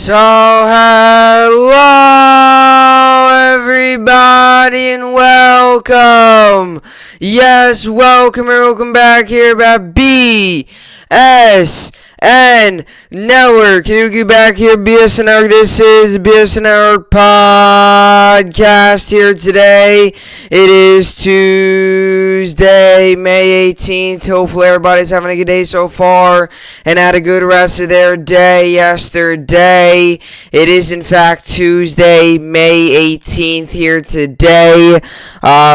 So, hello everybody and welcome. Yes, welcome back here about BSN Network. Can you get back here, BSN Network? This is BSN Network podcast here today. It is Tuesday, May 18th. Hopefully everybody's having a good day so far and had a good rest of their day yesterday. It is in fact Tuesday, May 18th here today.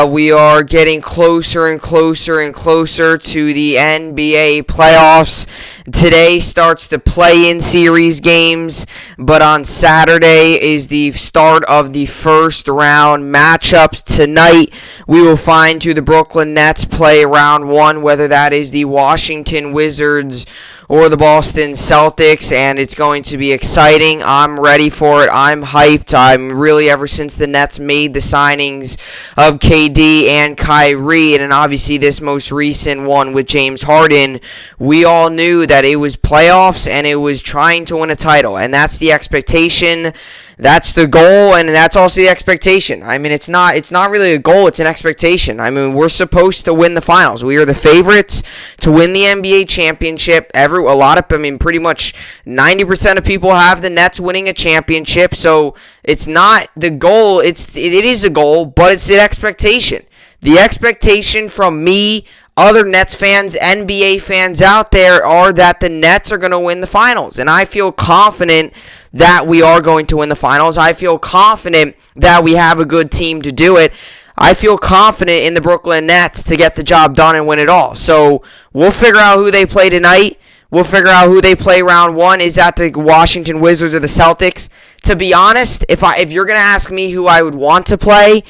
We are getting closer and closer to the NBA playoffs. Today starts the play-in series games, but on Saturday is the start of the first round matchups. Tonight, we will find who the Brooklyn Nets play round one, whether that is the Washington Wizards or the Boston Celtics, and it's going to be exciting. I'm ready for it. I'm hyped. I'm really, ever since the Nets made the signings of KD and Kyrie, and obviously this most recent one with James Harden, we all knew that it was playoffs and it was trying to win a title, and that's the expectation. That's the goal, and that's also the expectation. I mean, it's not really a goal, it's an expectation. I mean, we're supposed to win the finals. We are the favorites to win the NBA championship. Pretty much 90% of people have the Nets winning a championship, so it's not the goal. It is a goal, but it's the expectation. The expectation from me, other Nets fans, NBA fans out there, are that the Nets are going to win the finals. And I feel confident that we are going to win the finals. I feel confident that we have a good team to do it. I feel confident in the Brooklyn Nets to get the job done and win it all. So we'll figure out who they play tonight. We'll figure out who they play round one. Is that the Washington Wizards or the Celtics? To be honest, if you're going to ask me who I would want to play,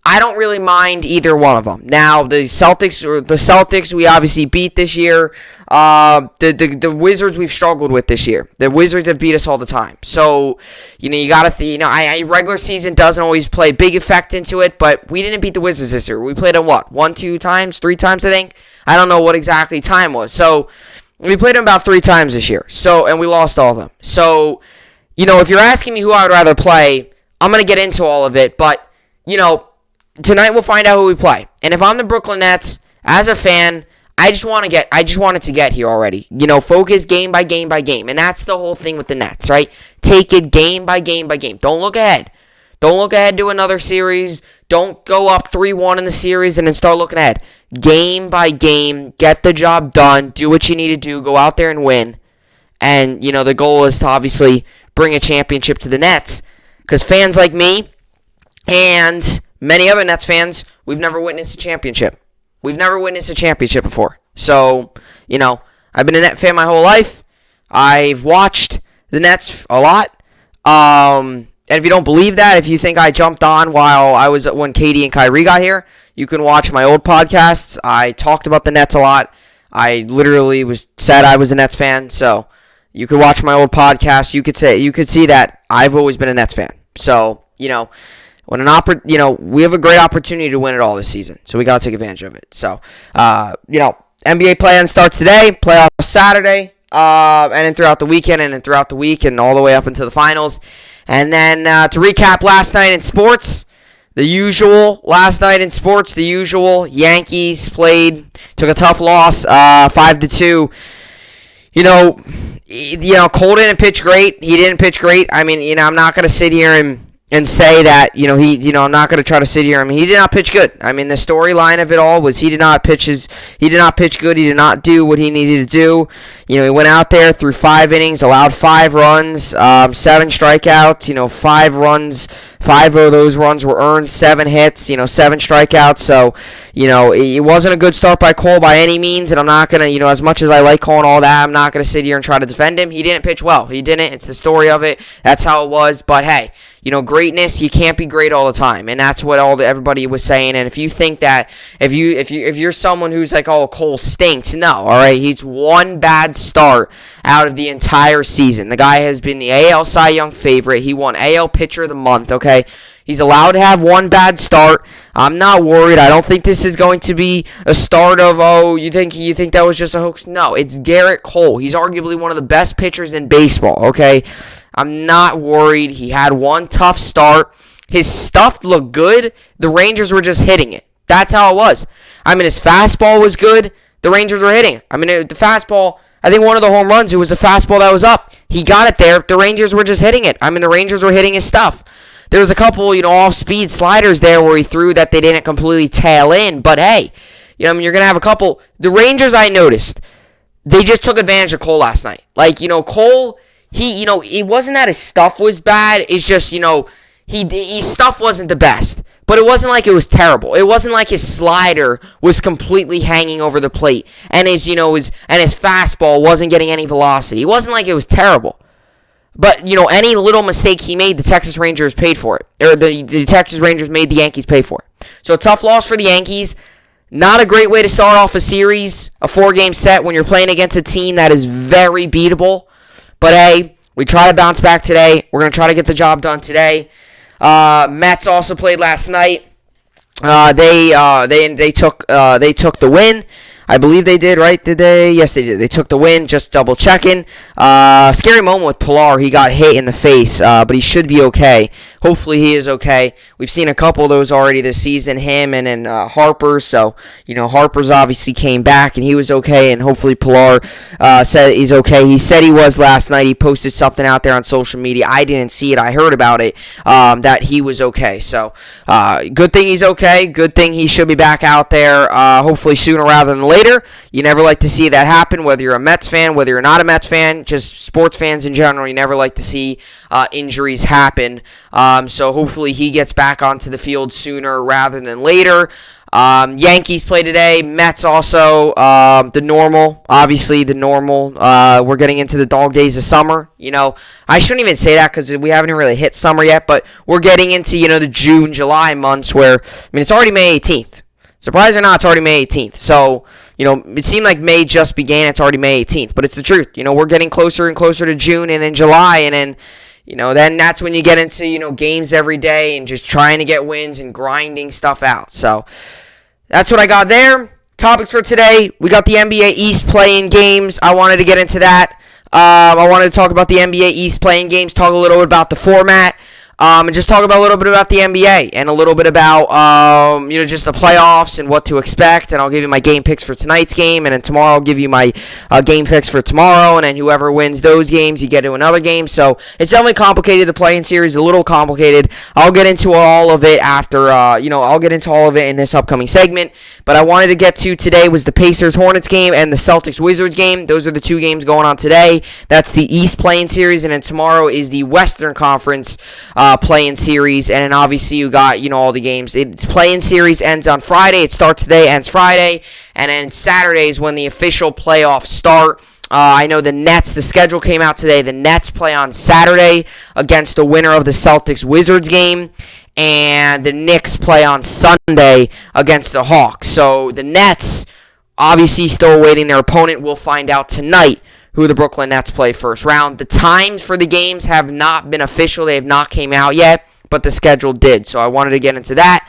I don't really mind either one of them. Now, the Celtics we obviously beat this year. The Wizards we've struggled with this year. The Wizards have beat us all the time. So, you got to regular season doesn't always play a big effect into it, but we didn't beat the Wizards this year. We played them three times, I think. I don't know what exactly time was. So, we played them about 3 times this year. So, and we lost all of them. So, if you're asking me who I would rather play, I'm going to get into all of it, but, tonight we'll find out who we play. And if I'm the Brooklyn Nets, as a fan, I just want it to get here already. Focus game by game by game. And that's the whole thing with the Nets, right? Take it game by game by game. Don't look ahead. Don't look ahead to another series. Don't go up 3-1 in the series and then start looking ahead. Game by game, get the job done. Do what you need to do. Go out there and win. And, the goal is to obviously bring a championship to the Nets. Because fans like me and many other Nets fans, we've never witnessed a championship. We've never witnessed a championship before. So, I've been a Net fan my whole life. I've watched the Nets a lot. And if you don't believe that, if you think I jumped on when KD and Kyrie got here, you can watch my old podcasts. I talked about the Nets a lot. I literally said I was a Nets fan. So, you could watch my old podcast. You could see that I've always been a Nets fan. So, we have a great opportunity to win it all this season, so we got to take advantage of it. So, NBA play-in starts today, playoffs Saturday, and then throughout the weekend, and then throughout the week, and all the way up into the finals. And then to recap last night in sports, the usual Yankees took a tough loss, 5-2. Cole didn't pitch great. He didn't pitch great. I mean, I'm not gonna sit here and say that, I'm not going to try to sit here. I mean, he did not pitch good. I mean, the storyline of it all was he did not pitch good. He did not do what he needed to do. He went out there through 5 innings, allowed 5 runs, 7 strikeouts, 5 runs. 5 of those runs were earned, 7 hits, 7 strikeouts. So, it wasn't a good start by Cole by any means, and I'm not going to, as much as I like Cole and all that, I'm not going to sit here and try to defend him. He didn't pitch well. He didn't. It's the story of it. That's how it was. But, hey, greatness, you can't be great all the time, and that's what everybody was saying. And if you think that, if you're someone who's like, oh, Cole stinks, no, all right, he's one bad start out of the entire season. The guy has been the AL Cy Young favorite. He won AL Pitcher of the Month. Okay, he's allowed to have one bad start. I'm not worried. I don't think this is going to be a start of, oh, you think that was just a hoax? No, it's Garrett Cole. He's arguably one of the best pitchers in baseball. Okay. I'm not worried. He had one tough start. His stuff looked good. The Rangers were just hitting it. That's how it was. I mean, his fastball was good. The Rangers were hitting it. I mean, the fastball, I think one of the home runs, it was a fastball that was up. He got it there. The Rangers were just hitting it. I mean, the Rangers were hitting his stuff. There was a couple, off-speed sliders there where he threw that they didn't completely tail in. But, hey, you're going to have a couple. The Rangers, I noticed, they just took advantage of Cole last night. Like, Cole, it wasn't that his stuff was bad. It's just, his stuff wasn't the best. But it wasn't like it was terrible. It wasn't like his slider was completely hanging over the plate and his fastball wasn't getting any velocity. It wasn't like it was terrible. But, any little mistake he made, the Texas Rangers paid for it. Or the Texas Rangers made the Yankees pay for it. So a tough loss for the Yankees. Not a great way to start off a series, a 4-game set when you're playing against a team that is very beatable. But, hey, we try to bounce back today. We're going to try to get the job done today. Mets also played last night. They took the win. I believe they did, right? Did they? Yes, they did. They took the win. Just double checking. Scary moment with Pilar. He got hit in the face, but he should be okay. Hopefully he is okay. We've seen a couple of those already this season, him and then Harper. So, Harper's obviously came back and he was okay, and hopefully Pilar said he's okay. He said he was last night. He posted something out there on social media. I didn't see it. I heard about it, that he was okay. So, good thing he's okay. Good thing he should be back out there, hopefully sooner rather than later. You never like to see that happen, whether you're a Mets fan, whether you're not a Mets fan, just sports fans in general. You never like to see injuries happen. So hopefully he gets back onto the field sooner rather than later. Yankees play today. Mets also. The normal. We're getting into the dog days of summer. I shouldn't even say that because we haven't really hit summer yet, but we're getting into, the June, July months where, it's already May 18th. Surprised or not, it's already May 18th. So, it seemed like May just began. It's already May 18th, but it's the truth. We're getting closer and closer to June and then July, and then, then that's when you get into, games every day and just trying to get wins and grinding stuff out. So, that's what I got there. Topics for today. We got the NBA East playing games. I wanted to get into that. I wanted to talk about the NBA East playing games, talk a little bit about the format. And just talk about a little bit about the NBA and a little bit about, just the playoffs and what to expect. And I'll give you my game picks for tonight's game. And then tomorrow I'll give you my game picks for tomorrow. And then whoever wins those games, you get to another game. So it's definitely complicated. The playing series is a little complicated. I'll get into all of it after, I'll get into all of it in this upcoming segment. But I wanted to get to today was the Pacers-Hornets game and the Celtics-Wizards game. Those are the two games going on today. That's the East playing series. And then tomorrow is the Western Conference playing series, and then obviously you got all the games. Playing series ends on Friday. It starts today, ends Friday, and then Saturday is when the official playoffs start. I know the Nets, the schedule came out today. The Nets play on Saturday against the winner of the Celtics-Wizards game, and the Knicks play on Sunday against the Hawks. So the Nets obviously still awaiting their opponent. We'll find out tonight who the Brooklyn Nets play first round. The times for the games have not been official. They have not came out yet, but the schedule did. So I wanted to get into that.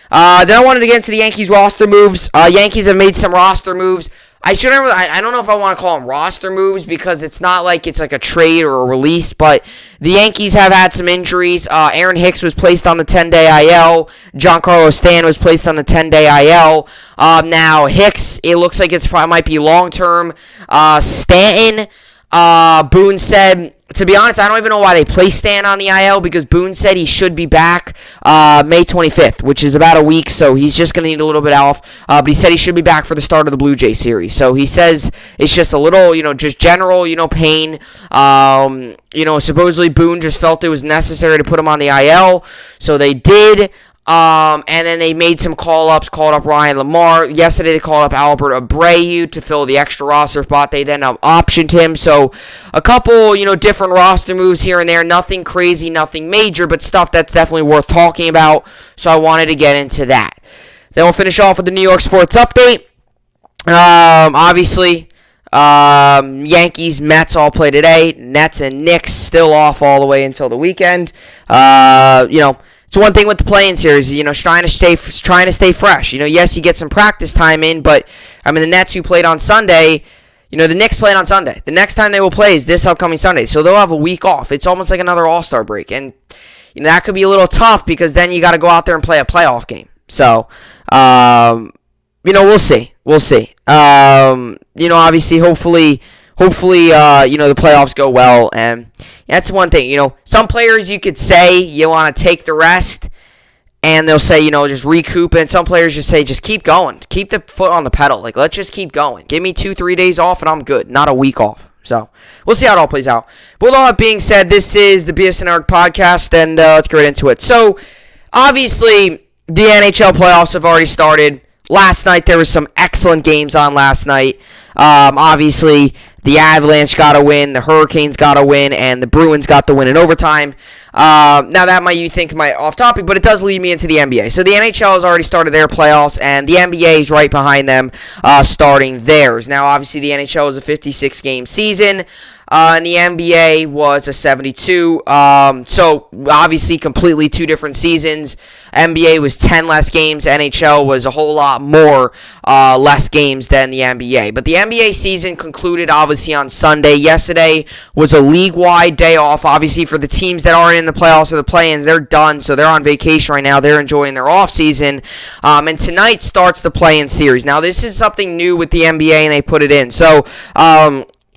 Then I wanted to get into the Yankees roster moves. Yankees have made some roster moves. I don't know if I want to call them roster moves because it's not like it's like a trade or a release, but the Yankees have had some injuries. Aaron Hicks was placed on the 10-day IL. Giancarlo Stanton was placed on the 10-day IL. Now, Hicks, it looks like it might be long-term. Stanton, Boone said, to be honest, I don't even know why they placed Stan on the IL because Boone said he should be back May 25th, which is about a week, so he's just going to need a little bit off. But he said he should be back for the start of the Blue Jay series. So he says it's just a little, just general, pain. Supposedly Boone just felt it was necessary to put him on the IL, so they did. And then they made some called up Ryan Lamar. Yesterday they called up Albert Abreu to fill the extra roster spot. They then optioned him. So a couple, different roster moves here and there. Nothing crazy, nothing major, but stuff that's definitely worth talking about. So I wanted to get into that. Then we'll finish off with the New York sports update. Obviously, Yankees, Mets all play today. Nets and Knicks still off all the way until the weekend. It's one thing with the playing series, trying to stay fresh. Yes, you get some practice time in, but the Nets who played on Sunday, The Knicks playing on Sunday. The next time they will play is this upcoming Sunday. So they'll have a week off. It's almost like another All-Star break. And that could be a little tough because then you got to go out there and play a playoff game. So, we'll see. We'll see. Obviously, hopefully, the playoffs go well. And that's one thing. Some players you could say you want to take the rest. And they'll say, just recoup. And some players just say, just keep going. Keep the foot on the pedal. Like, let's just keep going. Give me 2-3 days off and I'm good. Not a week off. So, we'll see how it all plays out. But with all that being said, this is the BSN podcast, and let's get right into it. So, obviously, the NHL playoffs have already started. Last night, there was some excellent games on last night. Obviously, the Avalanche got a win, the Hurricanes got a win, and the Bruins got the win in overtime. Now, that you think might off topic, but it does lead me into the NBA. So, the NHL has already started their playoffs, and the NBA is right behind them starting theirs. Now, obviously, the NHL is a 56-game season. And the NBA was a 72. So, obviously, completely two different seasons. NBA was 10 less games. NHL was a whole lot more less games than the NBA. But the NBA season concluded, obviously, on Sunday. Yesterday was a league-wide day off. Obviously, for the teams that aren't in the playoffs or the play-ins, they're done. So, they're on vacation right now. They're enjoying their off-season. And tonight starts the play-in series. Now, this is something new with the NBA, and they put it in. So,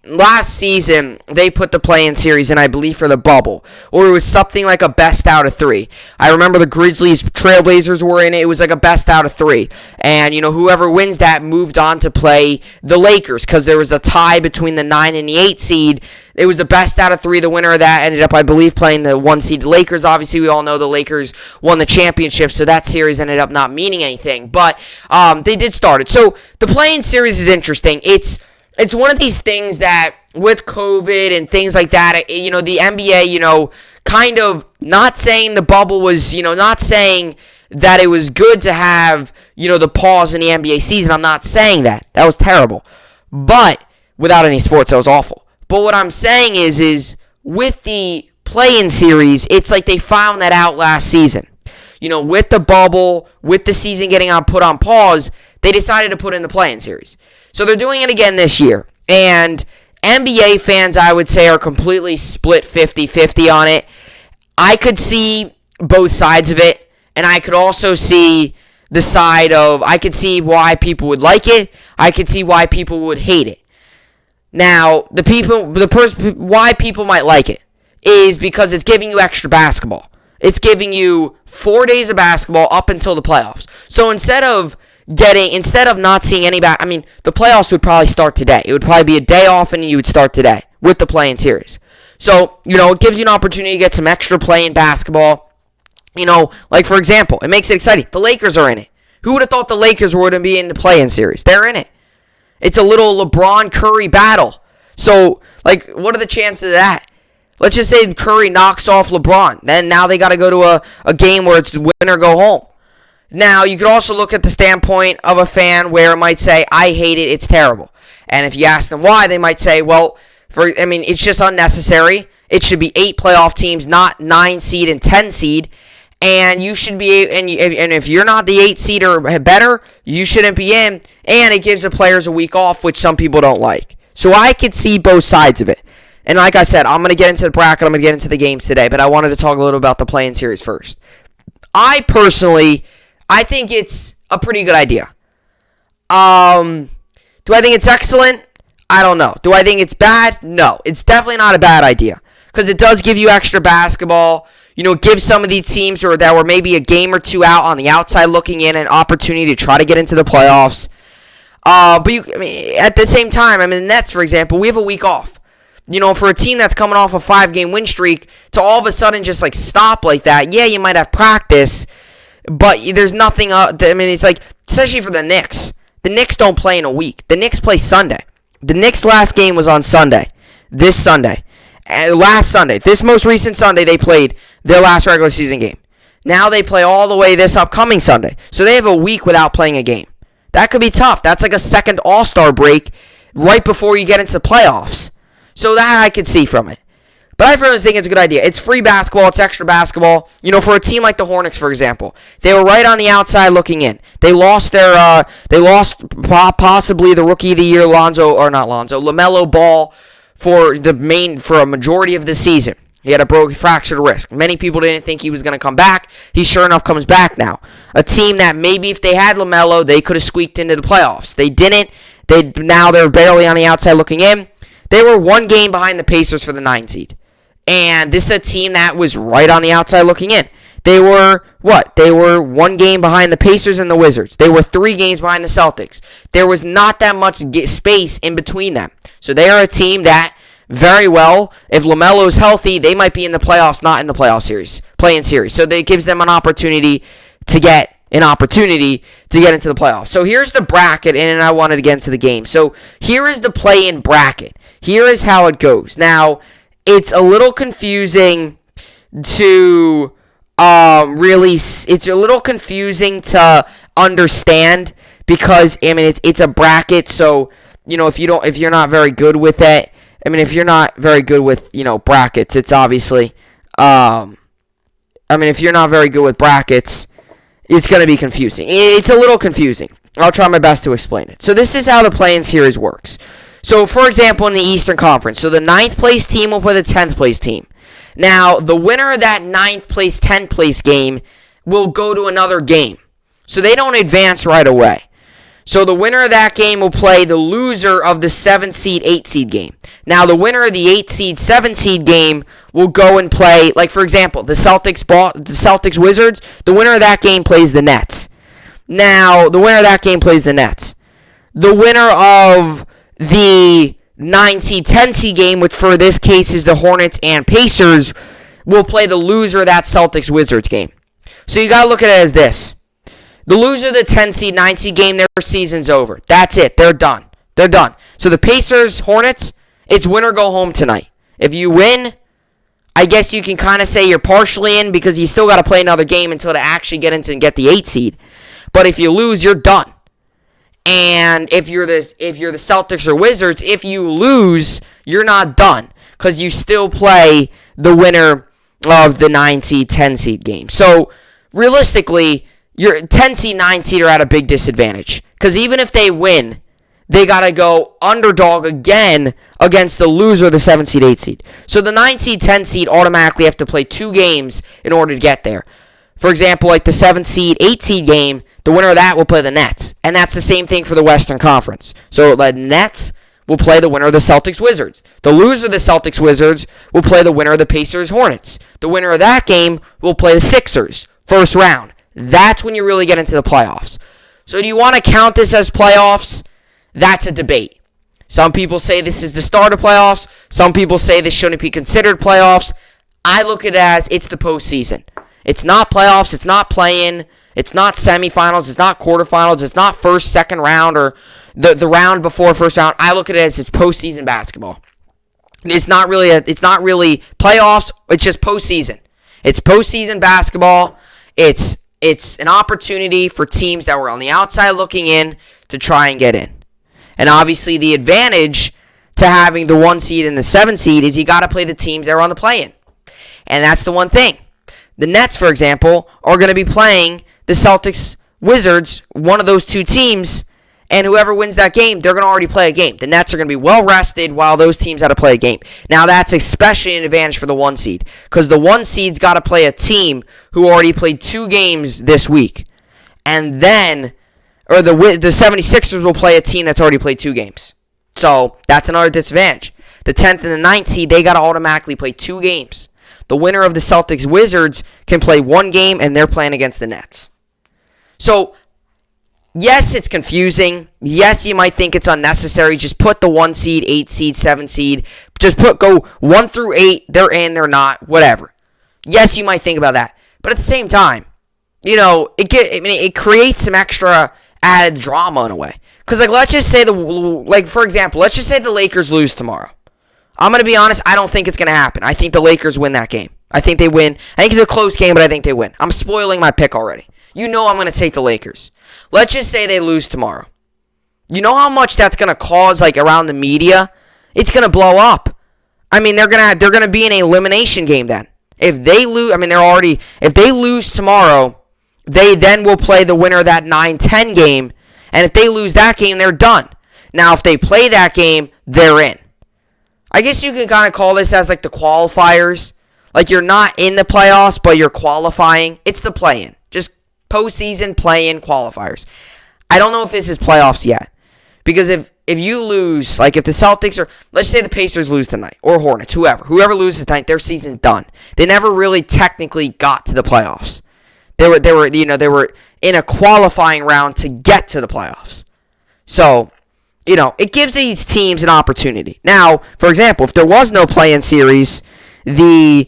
last season, they put the play-in series in, I believe, for the bubble. Or it was something like a best out of 3. I remember the Grizzlies, Trailblazers were in it. It was like a best out of 3. And, whoever wins that moved on to play the Lakers because there was a tie between the 9 and the 8 seed. It was the best out of 3. The winner of that ended up, I believe, playing the 1 seed Lakers. Obviously, we all know the Lakers won the championship, so that series ended up not meaning anything. But they did start it. So the play-in series is interesting. It's one of these things that with COVID and things like that, the NBA, kind of not saying the bubble was, not saying that it was good to have, the pause in the NBA season. I'm not saying that. That was terrible. But without any sports, that was awful. But what I'm saying is with the play-in series, it's like they found that out last season. With the bubble, with the season getting put on pause, they decided to put in the play-in series. So they're doing it again this year. And NBA fans, I would say, are completely split 50-50 on it. I could see both sides of it. And I could also see the side of, I could see why people would like it. I could see why people would hate it. Now, why people might like it is because it's giving you extra basketball. It's giving you 4 days of basketball up until the playoffs. So instead of not seeing any the playoffs would probably start today. It would probably be a day off and you would start today with the play-in series. So, it gives you an opportunity to get some extra play in basketball. Like for example, it makes it exciting. The Lakers are in it. Who would have thought the Lakers would be in the play-in series? They're in it. It's a little LeBron Curry battle. So, what are the chances of that? Let's just say Curry knocks off LeBron. Then now they got to go to a game where it's win or go home. Now, you could also look at the standpoint of a fan where it might say, I hate it, it's terrible. And if you ask them why, they might say, well, it's just unnecessary. It should be 8 playoff teams, not 9 seed and 10 seed. And you should be, and if you're not the 8 seed or better, you shouldn't be in. And it gives the players a week off, which some people don't like. So I could see both sides of it. And like I said, I'm going to get into the bracket, I'm going to get into the games today, but I wanted to talk a little about the play-in series first. I think it's a pretty good idea. Do I think it's excellent? I don't know. Do I think it's bad? No. It's definitely not a bad idea. Because it does give you extra basketball. Give some of these teams that were maybe a game or two out on the outside looking in an opportunity to try to get into the playoffs. But at the same time, the Nets, for example, we have a week off. For a team that's coming off a 5-game win streak to all of a sudden just stop like that, yeah, you might have practice. But there's nothing, it's like, especially for the Knicks. The Knicks don't play in a week. The Knicks play Sunday. The Knicks' last game was on Sunday. This Sunday. Last Sunday. This most recent Sunday, they played their last regular season game. Now they play all the way this upcoming Sunday. So they have a week without playing a game. That could be tough. That's like a second All-Star break right before you get into playoffs. So that I could see from it. But I personally think it's a good idea. It's free basketball. It's extra basketball. You know, for a team like the Hornets, for example, they were right on the outside looking in. They lost possibly the rookie of the year, LaMelo Ball for a majority of the season. He had a fractured wrist. Many people didn't think he was going to come back. He sure enough comes back now. A team that maybe if they had LaMelo, they could have squeaked into the playoffs. They didn't. Now they're barely on the outside looking in. They were one game behind the Pacers for the 9 seed. And this is a team that was right on the outside looking in. They were, They were one game behind the Pacers and the Wizards. They were 3 games behind the Celtics. There was not that much space in between them. So they are a team that, very well, if LaMelo's healthy, they might be in the playoffs, not in the play-in series. So that gives them an opportunity to get into the playoffs. So here's the bracket, and I wanted to get into the game. So here is the play-in bracket. Here is how it goes. Now, it's a little confusing to it's a little confusing to understand because it's a bracket. So if you're not very good with it, if you're not very good with brackets, it's obviously if you're not very good with brackets, it's going to be confusing. It's a little confusing. I'll try my best to explain it. So this is how the play-in series works. So, for example, in the Eastern Conference, so the 9th place team will play the 10th place team. Now, the winner of that 9th place, 10th place game will go to another game. So they don't advance right away. So the winner of that game will play the loser of the 7th seed, 8th seed game. Now, the winner of the 8th seed, 7th seed game will go and play, like, for example, the Celtics Wizards, the winner of that game plays the Nets. Now, the winner of that game plays the Nets. The winner of the 9 seed, 10 seed game, which for this case is the Hornets and Pacers, will play the loser of that Celtics Wizards game. So you got to look at it as this. The loser of the 10 seed, 9 seed game, their season's over. That's it. They're done. So the Pacers, Hornets, it's win or go home tonight. If you win, I guess you can kind of say you're partially in because you still got to play another game until to actually get into and get the 8 seed. But if you lose, you're done. And if you're the Celtics or Wizards, if you lose, you're not done because you still play the winner of the 9 seed, 10 seed game. So realistically, your 10 seed, 9 seed are at a big disadvantage because even if they win, they got to go underdog again against the loser of the 7 seed, 8 seed. So the 9 seed, 10 seed automatically have to play 2 games in order to get there. For example, like the 7th seed, 8 seed game, the winner of that will play the Nets. And that's the same thing for the Western Conference. So the Nets will play the winner of the Celtics Wizards. The loser of the Celtics Wizards will play the winner of the Pacers Hornets. The winner of that game will play the Sixers first round. That's when you really get into the playoffs. So do you want to count this as playoffs? That's a debate. Some people say this is the start of playoffs. Some people say this shouldn't be considered playoffs. I look at it as it's the postseason. It's not playoffs. It's not play-in. It's not semifinals. It's not quarterfinals. It's not first, second round, or the round before first round. I look at it as it's postseason basketball. It's not really playoffs. It's just postseason. It's postseason basketball. It's an opportunity for teams that were on the outside looking in to try and get in. And obviously, the advantage to having the 1 seed and the 7 seed is you got to play the teams that are on the play-in. And that's the one thing. The Nets, for example, are going to be playing the Celtics Wizards, one of those 2 teams, and whoever wins that game, they're going to already play a game. The Nets are going to be well rested while those teams have to play a game. Now, that's especially an advantage for the 1 seed, because the 1 seed's got to play a team who already played 2 games this week. And then, or the 76ers will play a team that's already played 2 games. So, that's another disadvantage. The 10th and the 9th seed, they got to automatically play 2 games. The winner of the Celtics Wizards can play 1 game, and they're playing against the Nets. So, yes, it's confusing. Yes, you might think it's unnecessary. Just put the 1 seed, 8 seed, 7 seed. Just go 1 through 8. They're in, they're not, whatever. Yes, you might think about that. But at the same time, it creates some extra added drama in a way. Because, let's just say for example, let's just say the Lakers lose tomorrow. I'm going to be honest, I don't think it's going to happen. I think the Lakers win that game. I think they win. I think it's a close game, but I think they win. I'm spoiling my pick already. You know I'm going to take the Lakers. Let's just say they lose tomorrow. You know how much that's going to cause, around the media? It's going to blow up. I mean, they're gonna be in an elimination game then. If they lose, I mean, if they lose tomorrow, they then will play the winner of that 9-10 game, and if they lose that game, they're done. Now, if they play that game, they're in. I guess you can kind of call this as like the qualifiers. Like, you're not in the playoffs, but you're qualifying. It's the play-in. Just postseason play-in qualifiers. I don't know if this is playoffs yet. Because if you lose, like if the Celtics or let's say the Pacers lose tonight, or Hornets, whoever loses tonight, their season's done. They never really technically got to the playoffs. They were in a qualifying round to get to the playoffs. So, it gives these teams an opportunity. Now, for example, if there was no play-in series, the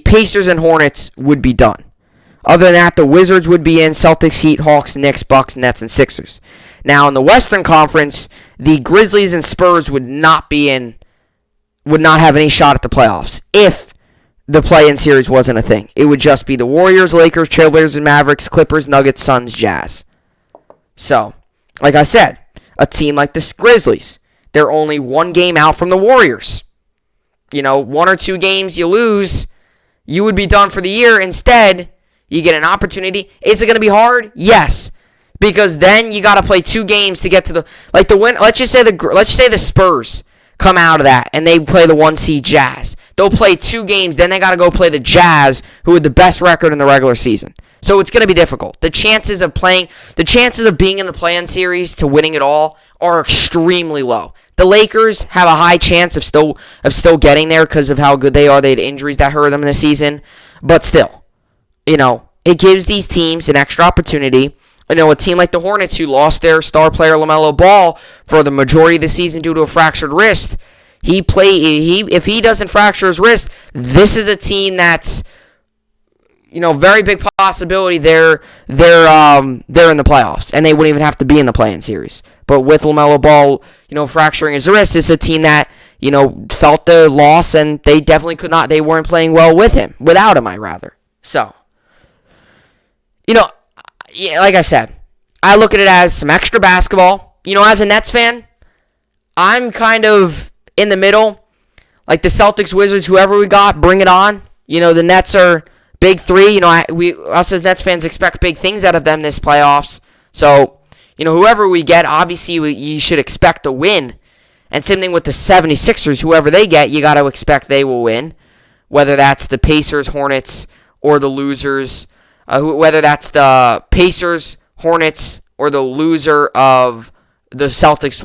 Pacers and Hornets would be done. Other than that, the Wizards would be in, Celtics, Heat, Hawks, Knicks, Bucks, Nets, and Sixers. Now, in the Western Conference, the Grizzlies and Spurs would not have any shot at the playoffs if the play-in series wasn't a thing. It would just be the Warriors, Lakers, Trailblazers, and Mavericks, Clippers, Nuggets, Suns, Jazz. So, like I said, a team like the Grizzlies, they're only one game out from the Warriors. 1 or 2 games you lose, you would be done for the year. Instead, you get an opportunity. Is it going to be hard? Yes. Because then you got to play 2 games to get to the win. Let's say the Spurs come out of that and they play the 1 seed Jazz. They'll play 2 games, then they got to go play the Jazz, who had the best record in the regular season. So it's going to be difficult. The chances of being in the play-in series to winning it all are extremely low. The Lakers have a high chance of still getting there because of how good they are. They had injuries that hurt them in the season, but still, it gives these teams an extra opportunity. A team like the Hornets, who lost their star player LaMelo Ball for the majority of the season due to a fractured wrist, if he doesn't fracture his wrist, this is a team that's very big possibility they're in the playoffs, and they wouldn't even have to be in the play-in series. But with LaMelo Ball, fracturing his wrist, it's a team that felt the loss, and they definitely could not. They weren't playing well without him. So, like I said, I look at it as some extra basketball. As a Nets fan, I'm kind of in the middle. Like the Celtics, Wizards, whoever we got, bring it on. The Nets are big 3. Us as Nets fans expect big things out of them this playoffs. So, whoever we get, obviously you should expect to win. And same thing with the 76ers. Whoever they get, you got to expect they will win. Whether that's the Pacers, Hornets, or the losers. Whether that's the Pacers, Hornets, or the loser of the Celtics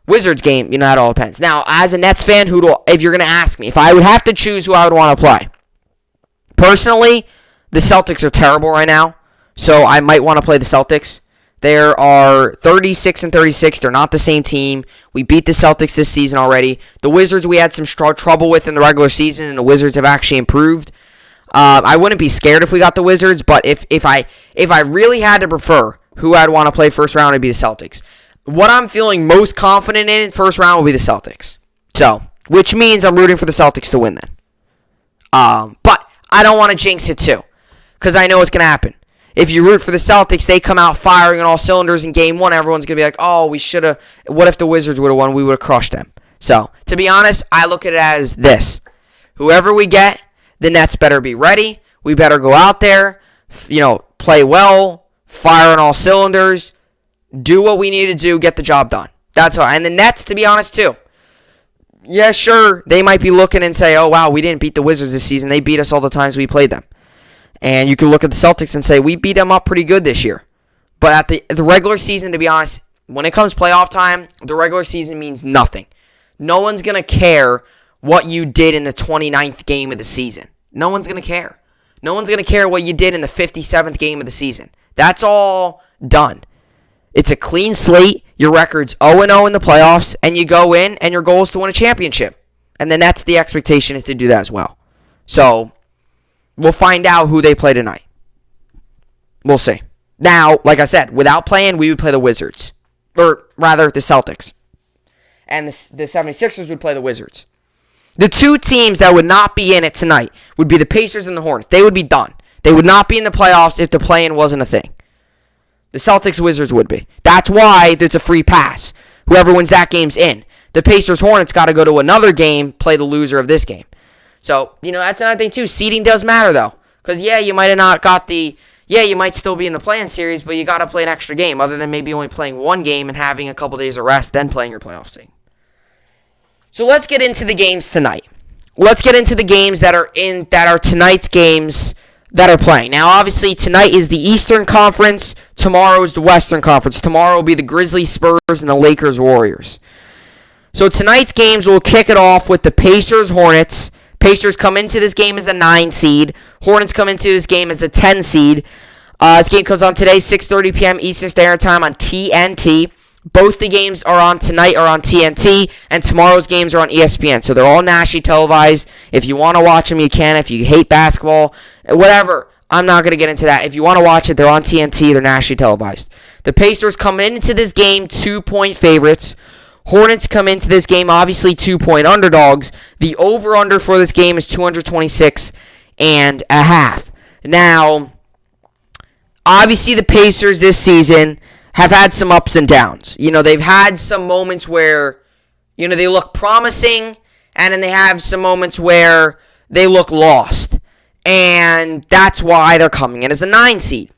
Wizards game, that all depends. Now, as a Nets fan, if you're going to ask me, if I would have to choose who I would want to play, personally, the Celtics are terrible right now, so I might want to play the Celtics. They are 36-36. They're not the same team. We beat the Celtics this season already. The Wizards we had some trouble with in the regular season, and the Wizards have actually improved. I wouldn't be scared if we got the Wizards, but if I really had to prefer who I'd want to play first round, it'd be the Celtics. What I'm feeling most confident in first round will be the Celtics. So, which means I'm rooting for the Celtics to win then. But I don't want to jinx it too, because I know what's going to happen. If you root for the Celtics, they come out firing on all cylinders in game 1. Everyone's going to be like, oh, we should have. What if the Wizards would have won? We would have crushed them. So, to be honest, I look at it as this. Whoever we get, the Nets better be ready. We better go out there, play well, fire on all cylinders, do what we need to do, get the job done. That's all. And the Nets, to be honest, too. Yeah, sure, they might be looking and say, oh, wow, we didn't beat the Wizards this season. They beat us all the times we played them. And you can look at the Celtics and say, we beat them up pretty good this year. But at the regular season, to be honest, when it comes playoff time, the regular season means nothing. No one's going to care what you did in the 29th game of the season. No one's going to care. No one's going to care what you did in the 57th game of the season. That's all done. It's a clean slate. Your record's 0-0 in the playoffs, and you go in, and your goal is to win a championship. And then that's the expectation, is to do that as well. So, we'll find out who they play tonight. We'll see. Now, like I said, without playing, we would play the Wizards. Or, rather, the Celtics. And the 76ers would play the Wizards. The 2 teams that would not be in it tonight would be the Pacers and the Hornets. They would be done. They would not be in the playoffs if the play-in wasn't a thing. The Celtics Wizards would be. That's why there's a free pass. Whoever wins that game's in. the Pacers-Hornets got to go to another game, play the loser of this game. So, that's another thing too. Seeding does matter, though. Because, you might have not got you might still be in the play-in series, but you got to play an extra game, other than maybe only playing one game and having a couple days of rest, then playing your playoff seed. So let's get into the games tonight. Let's get into the games that are tonight's games that are playing. Now, obviously, tonight is the Eastern Conference. Tomorrow is the Western Conference. Tomorrow will be the Grizzlies, Spurs, and the Lakers, Warriors. So tonight's games will kick it off with the Pacers, Hornets. Pacers come into this game as a 9 seed. Hornets come into this game as a 10 seed. This game comes on today, 6:30 p.m. Eastern Standard Time on TNT. Both the games are on tonight are on TNT, and tomorrow's games are on ESPN. So they're all nationally televised. If you want to watch them, you can. If you hate basketball, whatever, I'm not going to get into that. If you want to watch it, they're on TNT. They're nationally televised. The Pacers come into this game 2-point favorites. Hornets come into this game obviously 2-point underdogs. The over-under for this game is 226.5. Now, obviously the Pacers this season have had some ups and downs. They've had some moments where, they look promising, and then they have some moments where they look lost. And that's why they're coming in as a 9 seed.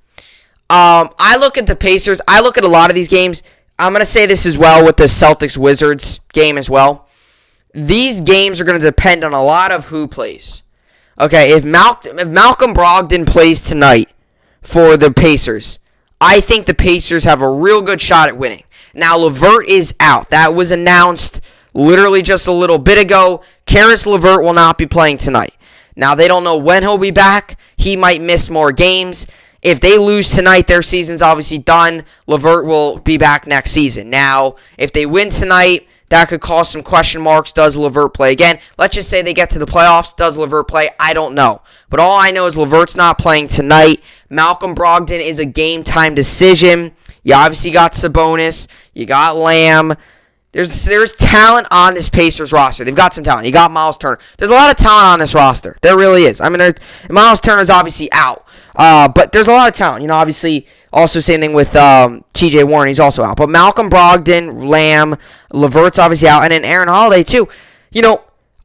I look at the Pacers. I look at a lot of these games. I'm going to say this as well with the Celtics-Wizards game as well. These games are going to depend on a lot of who plays. Okay, if Malcolm Brogdon plays tonight for the Pacers, I think the Pacers have a real good shot at winning. Now, LeVert is out. That was announced literally just a little bit ago. Karis LeVert will not be playing tonight. Now, they don't know when he'll be back. He might miss more games. If they lose tonight, their season's obviously done. LeVert will be back next season. Now, if they win tonight, that could cause some question marks. Does LeVert play again? Let's just say they get to the playoffs. Does LeVert play? I don't know. But all I know is LeVert's not playing tonight. Malcolm Brogdon is a game-time decision. You obviously got Sabonis. You got Lamb. There's talent on this Pacers roster. They've got some talent. You got Miles Turner. There's a lot of talent on this roster. There really is. I mean, Miles Turner's obviously out. But there's a lot of talent. Obviously, also same thing with T.J. Warren. He's also out. But Malcolm Brogdon, Lamb, LeVert's obviously out, and then Aaron Holiday too.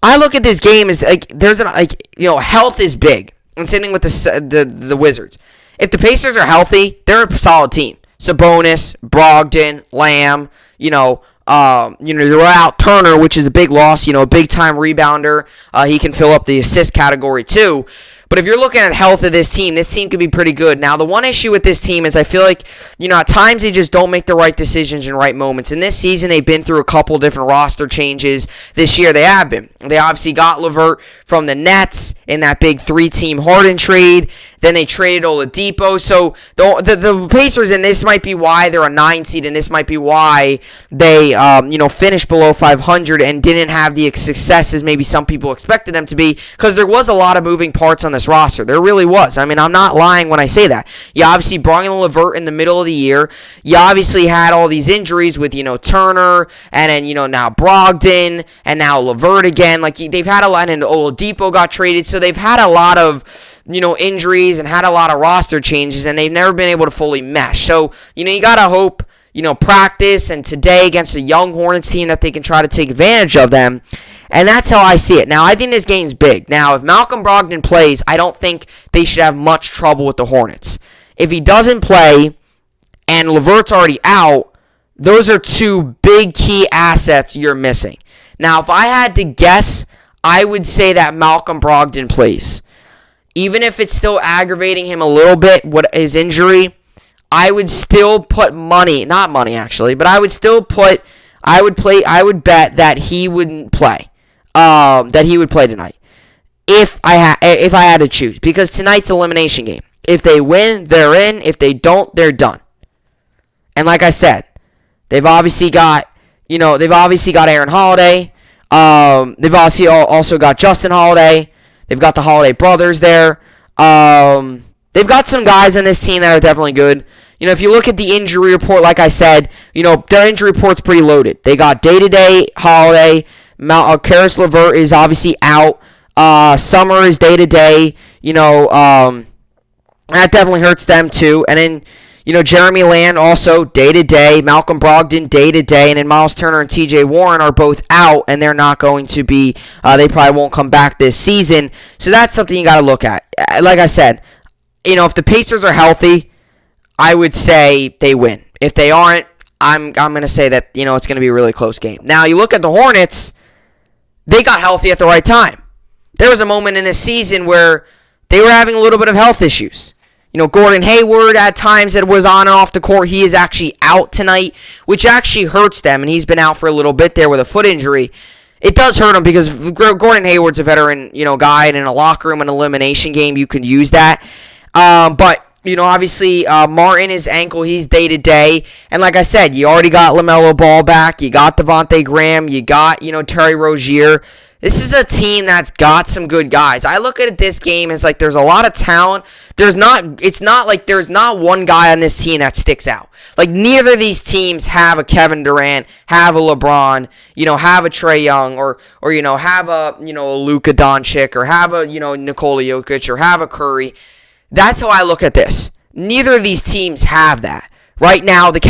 I look at this game as health is big, and same thing with the Wizards. If the Pacers are healthy, they're a solid team. Sabonis, Brogdon, Lamb. They're out Turner, which is a big loss. A big time rebounder. He can fill up the assist category too. But if you're looking at health of this team could be pretty good. Now, the one issue with this team is I feel like, at times they just don't make the right decisions in right moments. And this season, they've been through a couple different roster changes. This year, they have been. They obviously got LeVert from the Nets in that big 3-team Harden trade. Then they traded Oladipo. So the Pacers, and this might be why they're a 9 seed, and this might be why they finished below 500 and didn't have the success as maybe some people expected them to be, because there was a lot of moving parts on this roster. There really was. I mean, I'm not lying when I say that. You obviously brought in LeVert in the middle of the year. You obviously had all these injuries with, Turner, and then, now Brogdon, and now LeVert again. Like, they've had a lot, and Oladipo got traded, so they've had a lot of injuries and had a lot of roster changes, and they've never been able to fully mesh. So, you got to hope, practice and today against a young Hornets team that they can try to take advantage of them. And that's how I see it. Now, I think this game's big. Now, if Malcolm Brogdon plays, I don't think they should have much trouble with the Hornets. If he doesn't play and LeVert's already out, those are two big key assets you're missing. Now, if I had to guess, I would say that Malcolm Brogdon plays. Even if it's still aggravating him a little bit, his injury, I would still put money, not money actually, but I would bet that he wouldn't play. That he would play tonight. If I had to choose, because tonight's elimination game. If they win, they're in. If they don't, they're done. And like I said, they've obviously got Aaron Holiday. They've obviously also got Justin Holiday. They've got the Holiday brothers there. They've got some guys on this team that are definitely good. If you look at the injury report, like I said, their injury report's pretty loaded. They got day-to-day Holiday. Karis LeVert is obviously out. Summer is day-to-day. That definitely hurts them too. And then, Jeremy Lamb also day-to-day, Malcolm Brogdon day-to-day, and then Miles Turner and TJ Warren are both out, and they're not going to be, they probably won't come back this season. So that's something you got to look at. Like I said, if the Pacers are healthy, I would say they win. If they aren't, I'm going to say that, it's going to be a really close game. Now, you look at the Hornets, they got healthy at the right time. There was a moment in this season where they were having a little bit of health issues. Gordon Hayward at times that was on and off the court. He is actually out tonight, which actually hurts them, and he's been out for a little bit there with a foot injury. It does hurt him because Gordon Hayward's a veteran, guy, and in a locker room, an elimination game, you could use that. But obviously, Martin, his ankle, he's day-to-day. And like I said, you already got LaMelo Ball back. You got Devontae Graham. You got, Terry Rozier. This is a team that's got some good guys. I look at this game as like there's a lot of talent. It's not like there's not one guy on this team that sticks out. Like neither of these teams have a Kevin Durant, have a LeBron, have a Trae Young, or have a Luka Doncic, or have a Nikola Jokic, or have a Curry. That's how I look at this. Neither of these teams have that. Right now, the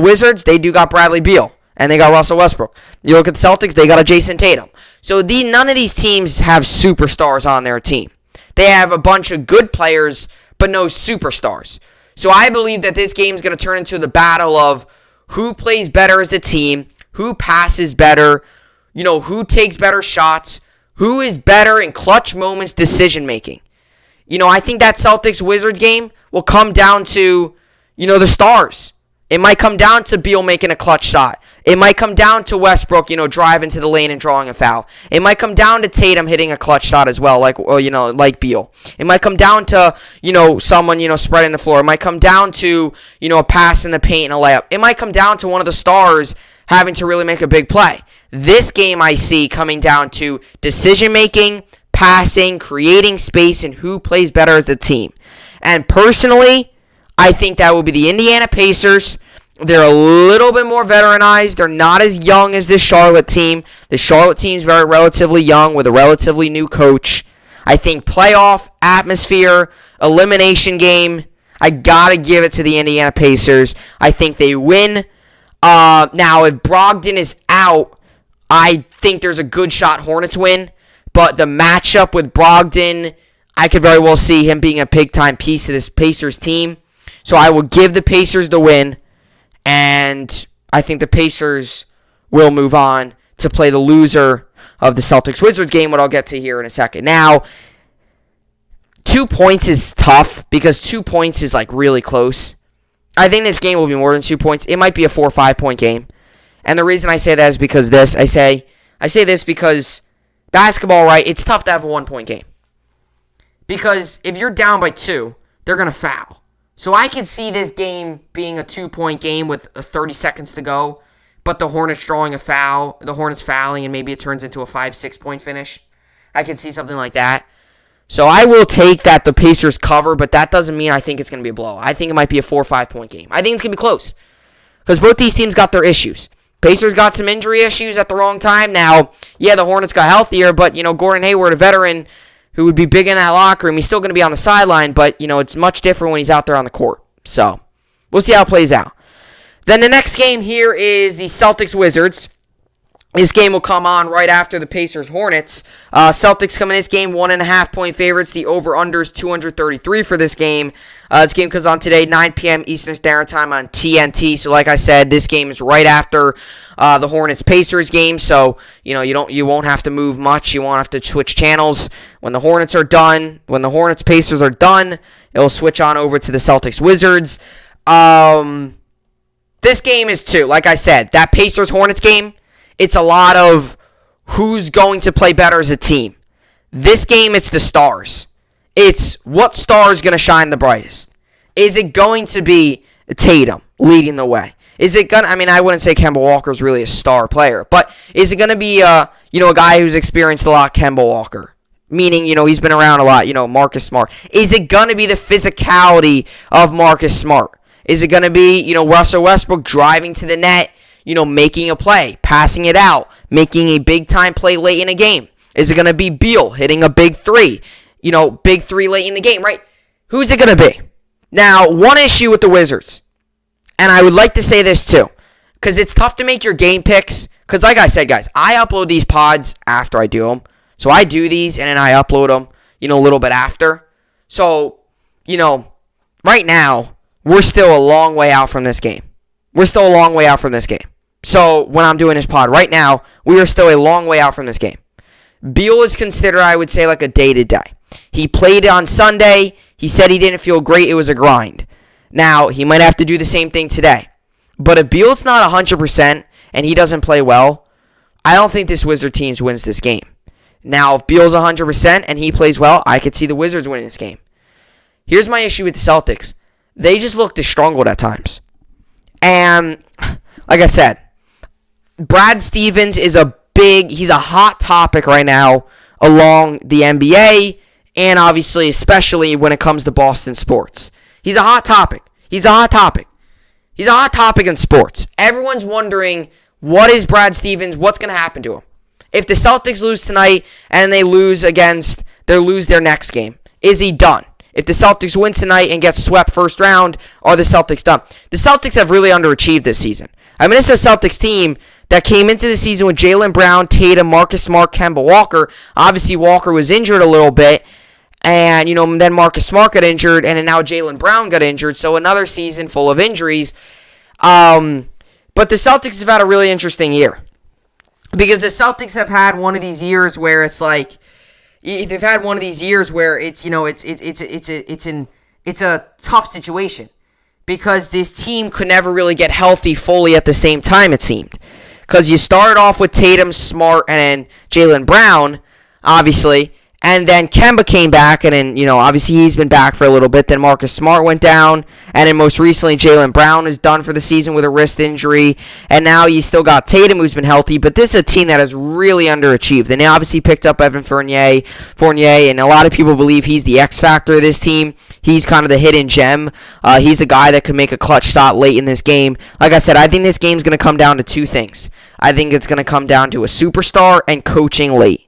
Wizards, they do got Bradley Beal. And they got Russell Westbrook. You look at the Celtics, they got a Jason Tatum. So none of these teams have superstars on their team. They have a bunch of good players, but no superstars. So I believe that this game is going to turn into the battle of who plays better as a team, who passes better, who takes better shots, who is better in clutch moments decision-making. I think that Celtics-Wizards game will come down to, the stars. It might come down to Beal making a clutch shot. It might come down to Westbrook, driving to the lane and drawing a foul. It might come down to Tatum hitting a clutch shot as well, like Beal. It might come down to, someone, spreading the floor. It might come down to, a pass in the paint and a layup. It might come down to one of the stars having to really make a big play. This game I see coming down to decision-making, passing, creating space, and who plays better as a team. And personally, I think that will be the Indiana Pacers. They're a little bit more veteranized. They're not as young as this Charlotte team. The Charlotte team is very relatively young with a relatively new coach. I think playoff atmosphere, elimination game, I got to give it to the Indiana Pacers. I think they win. Now, if Brogdon is out, I think there's a good shot Hornets win. But the matchup with Brogdon, I could very well see him being a big-time piece of this Pacers team. So I will give the Pacers the win, and I think the Pacers will move on to play the loser of the Celtics-Wizards game, what I'll get to here in a second. Now, 2 points is tough because 2 points is like really close. I think this game will be more than 2 points. It might be a 4 or 5 point game. And the reason I say that is because I say this because basketball, right, it's tough to have a 1 point game. Because if you're down by 2, they're going to foul. So I can see this game being a 2 point game with 30 seconds to go, but the Hornets drawing a foul, the Hornets fouling, and maybe it turns into a 5-6 point finish. I can see something like that. So I will take that the Pacers cover, but that doesn't mean I think it's going to be a blow. I think it might be a 4 or 5 point game. I think it's going to be close because both these teams got their issues. Pacers got some injury issues at the wrong time. Now, yeah, the Hornets got healthier, but, Gordon Hayward, a veteran, who would be big in that locker room. He's still going to be on the sideline, but, it's much different when he's out there on the court. So, we'll see how it plays out. Then the next game here is the Celtics-Wizards. This game will come on right after the Pacers-Hornets. Celtics come in this game 1.5 point favorites. The over-under is 233 for this game. This game comes on today, 9 p.m. Eastern Standard Time on TNT. So like I said, this game is right after the Hornets-Pacers game. So, you won't have to move much. You won't have to switch channels. When the Hornets are done, when the Hornets-Pacers are done, it will switch on over to the Celtics-Wizards. This game is too, like I said, that Pacers-Hornets game, it's a lot of who's going to play better as a team. This game, it's the stars. It's what star is going to shine the brightest. Is it going to be Tatum leading the way? Is it going to, I wouldn't say Kemba Walker is really a star player, but is it going to be, a guy who's experienced a lot, Kemba Walker? Meaning, he's been around a lot, Marcus Smart. Is it going to be the physicality of Marcus Smart? Is it going to be, Russell Westbrook driving to the net, making a play, passing it out, making a big-time play late in a game? Is it going to be Beal hitting a big three? Big three late in the game, right? Who's it going to be? Now, one issue with the Wizards, and I would like to say this too, because it's tough to make your game picks, because like I said, guys, I upload these pods after I do them. So I do these, and then I upload them, a little bit after. So, right now, we're still a long way out from this game. So when I'm doing this pod right now, we are still a long way out from this game. Beal is considered, I would say, like a day-to-day. He played on Sunday. He said he didn't feel great. It was a grind. Now, he might have to do the same thing today. But if Beal's not 100% and he doesn't play well, I don't think this Wizard team wins this game. Now, if Beal's 100% and he plays well, I could see the Wizards winning this game. Here's my issue with the Celtics. They just look disgruntled at times. And, like I said, Brad Stevens is he's a hot topic right now along the NBA and obviously, especially when it comes to Boston sports. He's a hot topic. He's a hot topic in sports. Everyone's wondering, what is Brad Stevens? What's going to happen to him? If the Celtics lose tonight and they lose their next game, is he done? If the Celtics win tonight and get swept first round, are the Celtics done? The Celtics have really underachieved this season. I mean, this is a Celtics team that came into the season with Jaylen Brown, Tatum, Marcus Smart, Kemba Walker. Obviously, Walker was injured a little bit. And, then Marcus Smart got injured, and then now Jaylen Brown got injured. So another season full of injuries. But the Celtics have had a really interesting year. Because the Celtics have had one of these years where it's like, they've had one of these years where it's, it's a tough situation. Because this team could never really get healthy fully at the same time, it seemed. Because you started off with Tatum, Smart, and then Jaylen Brown, obviously. And then Kemba came back, and then, obviously he's been back for a little bit. Then Marcus Smart went down, and then most recently Jaylen Brown is done for the season with a wrist injury. And now you still got Tatum, who's been healthy, but this is a team that has really underachieved. And they obviously picked up Evan Fournier, and a lot of people believe he's the X factor of this team. He's kind of the hidden gem. He's a guy that could make a clutch shot late in this game. Like I said, I think this game's going to come down to two things. I think it's going to come down to a superstar and coaching late.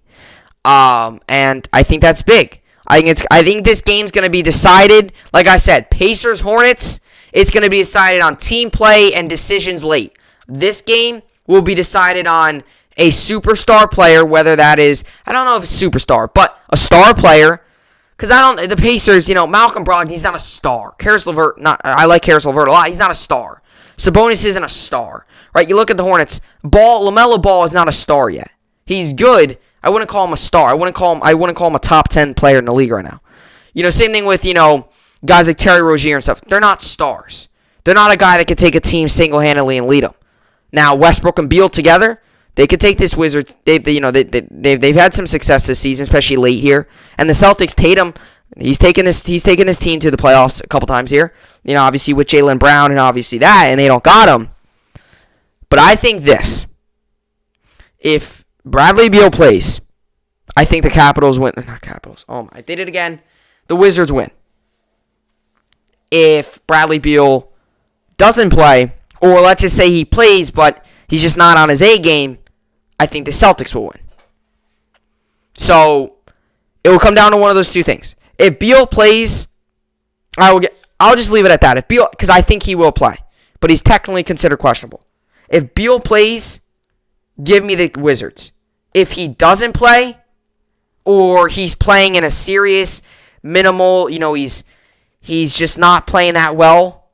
And I think that's big. I think this game's going to be decided, like I said, Pacers, Hornets, it's going to be decided on team play and decisions late. This game will be decided on a superstar player, whether that is, I don't know if it's superstar, but a star player, because the Pacers, Malcolm Brogdon, he's not a star. Karis LeVert, I like Karis LeVert a lot, he's not a star. Sabonis isn't a star, right? You look at the Hornets, LaMelo Ball is not a star yet. He's good. I wouldn't call him a star. I wouldn't call him a top 10 player in the league right now. Same thing with, guys like Terry Rozier and stuff. They're not stars. They're not a guy that could take a team single-handedly and lead them. Now, Westbrook and Beal together, they could take this Wizards. They've had some success this season, especially late here. And the Celtics, Tatum, he's taken this team to the playoffs a couple times here. Obviously with Jaylen Brown and obviously that, and they don't got him. But I think this. If Bradley Beal plays, I think the Capitals win. Not Capitals. Oh, I did it again. The Wizards win. If Bradley Beal doesn't play, or let's just say he plays, but he's just not on his A game, I think the Celtics will win. So, it will come down to one of those two things. If Beal plays, I'll just leave it at that. If Beal, because I think he will play, but he's technically considered questionable. If Beal plays, give me the Wizards. If he doesn't play, or he's playing in a serious, minimal, he's just not playing that well,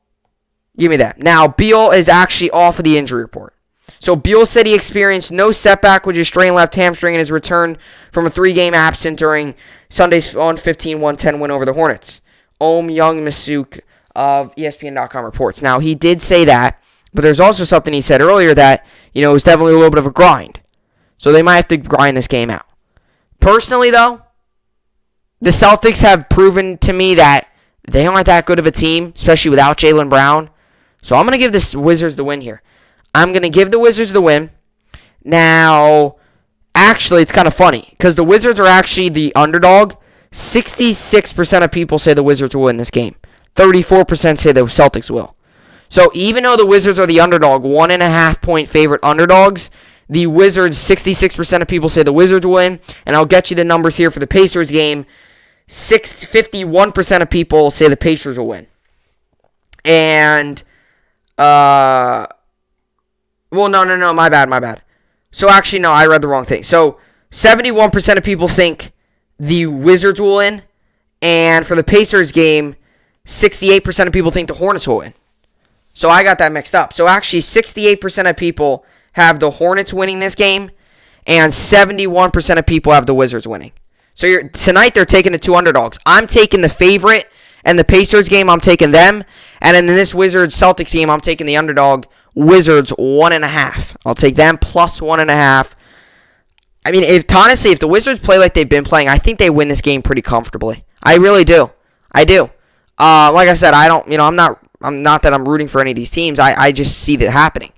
give me that. Now, Beal is actually off of the injury report. So, Beal said he experienced no setback with his strained left hamstring in his return from a 3-game absence during Sunday's 115-110 win over the Hornets. Young Masuk of ESPN.com reports. Now, he did say that, but there's also something he said earlier that, it was definitely a little bit of a grind. So they might have to grind this game out. Personally, though, the Celtics have proven to me that they aren't that good of a team, especially without Jaylen Brown. So I'm going to give the Wizards the win here. I'm going to give the Wizards the win. Now, actually, it's kind of funny, because the Wizards are actually the underdog. 66% of people say the Wizards will win this game. 34% say the Celtics will. So even though the Wizards are the underdog, 1.5 point favorite underdogs, the Wizards, 66% of people say the Wizards will win. And I'll get you the numbers here for the Pacers game. 51% of people say the Pacers will win. And, well, no, my bad. So, actually, no, I read the wrong thing. So, 71% of people think the Wizards will win. And for the Pacers game, 68% of people think the Hornets will win. So I got that mixed up. So actually, 68% of people have the Hornets winning this game, and 71% of people have the Wizards winning. So tonight, they're taking the two underdogs. I'm taking the favorite, and the Pacers game, I'm taking them. And in this Wizards-Celtics game, I'm taking the underdog Wizards 1.5. I'll take them plus 1.5. I mean, if the Wizards play like they've been playing, I think they win this game pretty comfortably. I really do. I do. Like I said, I'm not that I'm rooting for any of these teams. I just see that happening.